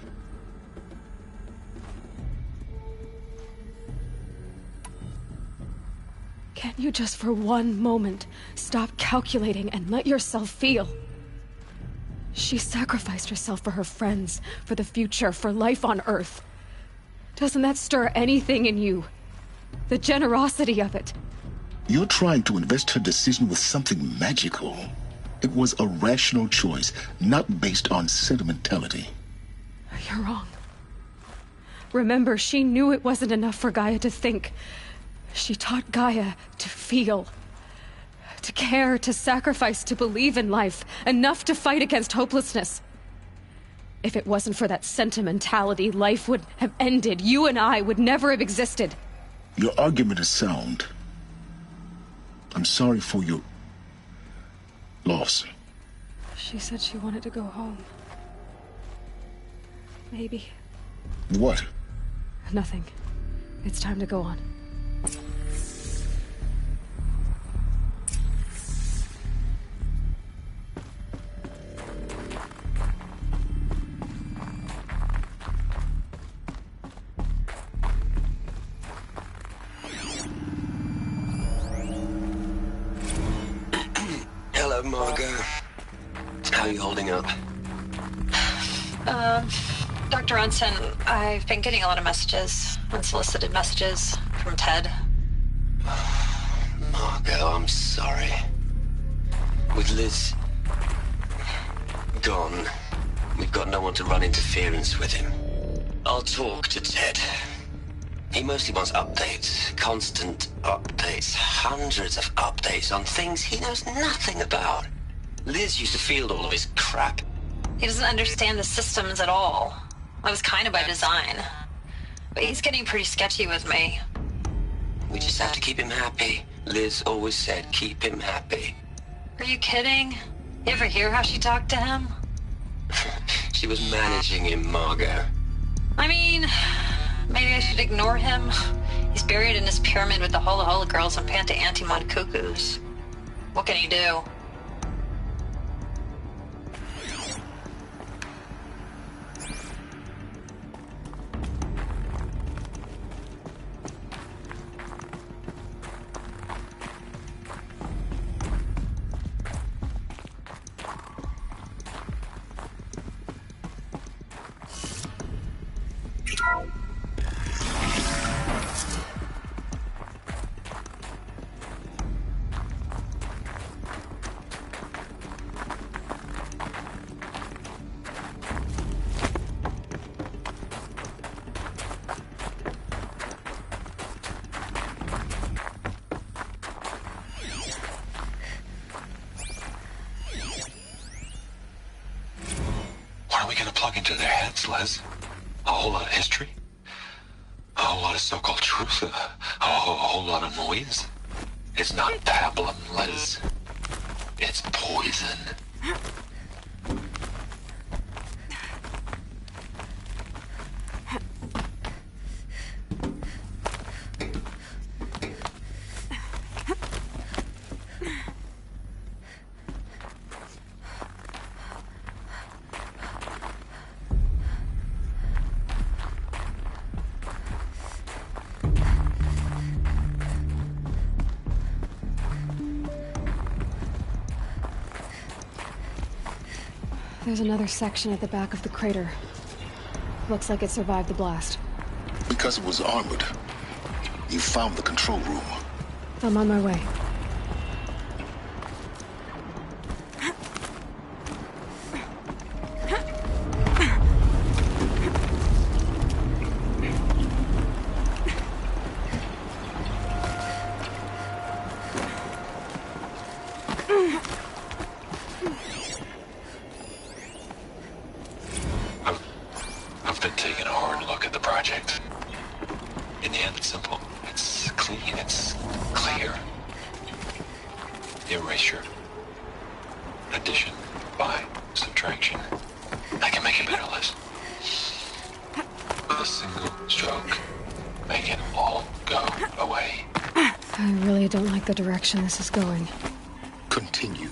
Can't you just for one moment stop calculating and let yourself feel? She sacrificed herself for her friends, for the future, for life on Earth. Doesn't that stir anything in you? The generosity of it. You're trying to invest her decision with something magical. It was a rational choice, not based on sentimentality. You're wrong. Remember, she knew it wasn't enough for Gaia to think. She taught Gaia to feel. To care, to sacrifice, to believe in life. Enough to fight against hopelessness. If it wasn't for that sentimentality, life would have ended. You and I would never have existed. Your argument is sound. I'm sorry for your loss. She said she wanted to go home. Maybe. What? Nothing. It's time to go on. Hello, Margot. How are you holding up? Dr. Ronson, I've been getting a lot of messages, unsolicited messages from Ted. Margot, I'm sorry. With Liz gone, we've got no one to run interference with him. I'll talk to Ted. He mostly wants updates, constant updates, hundreds of updates on things he knows nothing about. Liz used to field all of his crap. He doesn't understand the systems at all. That was kind of by design. But he's getting pretty sketchy with me. We just have to keep him happy. Liz always said, keep him happy. Are you kidding? You ever hear how she talked to him? She was managing him, Margot. I mean, maybe I should ignore him. He's buried in his pyramid with the Hola Hola girls and Panta Antimon cuckoos. What can he do? Into their heads, Liz. A whole lot of history. A whole lot of so-called truth. A whole lot of noise. It's not pablum, Liz. It's poison. There's another section at the back of the crater. Looks like it survived the blast. Because it was armored. You found the control room. I'm on my way. I've been taking a hard look at the project. In the end, it's simple. It's clean. It's clear. Erasure. Addition. By. Subtraction. I can make it better, Liz. With a single stroke. Make it all go away. I really don't like the direction this is going. Continue.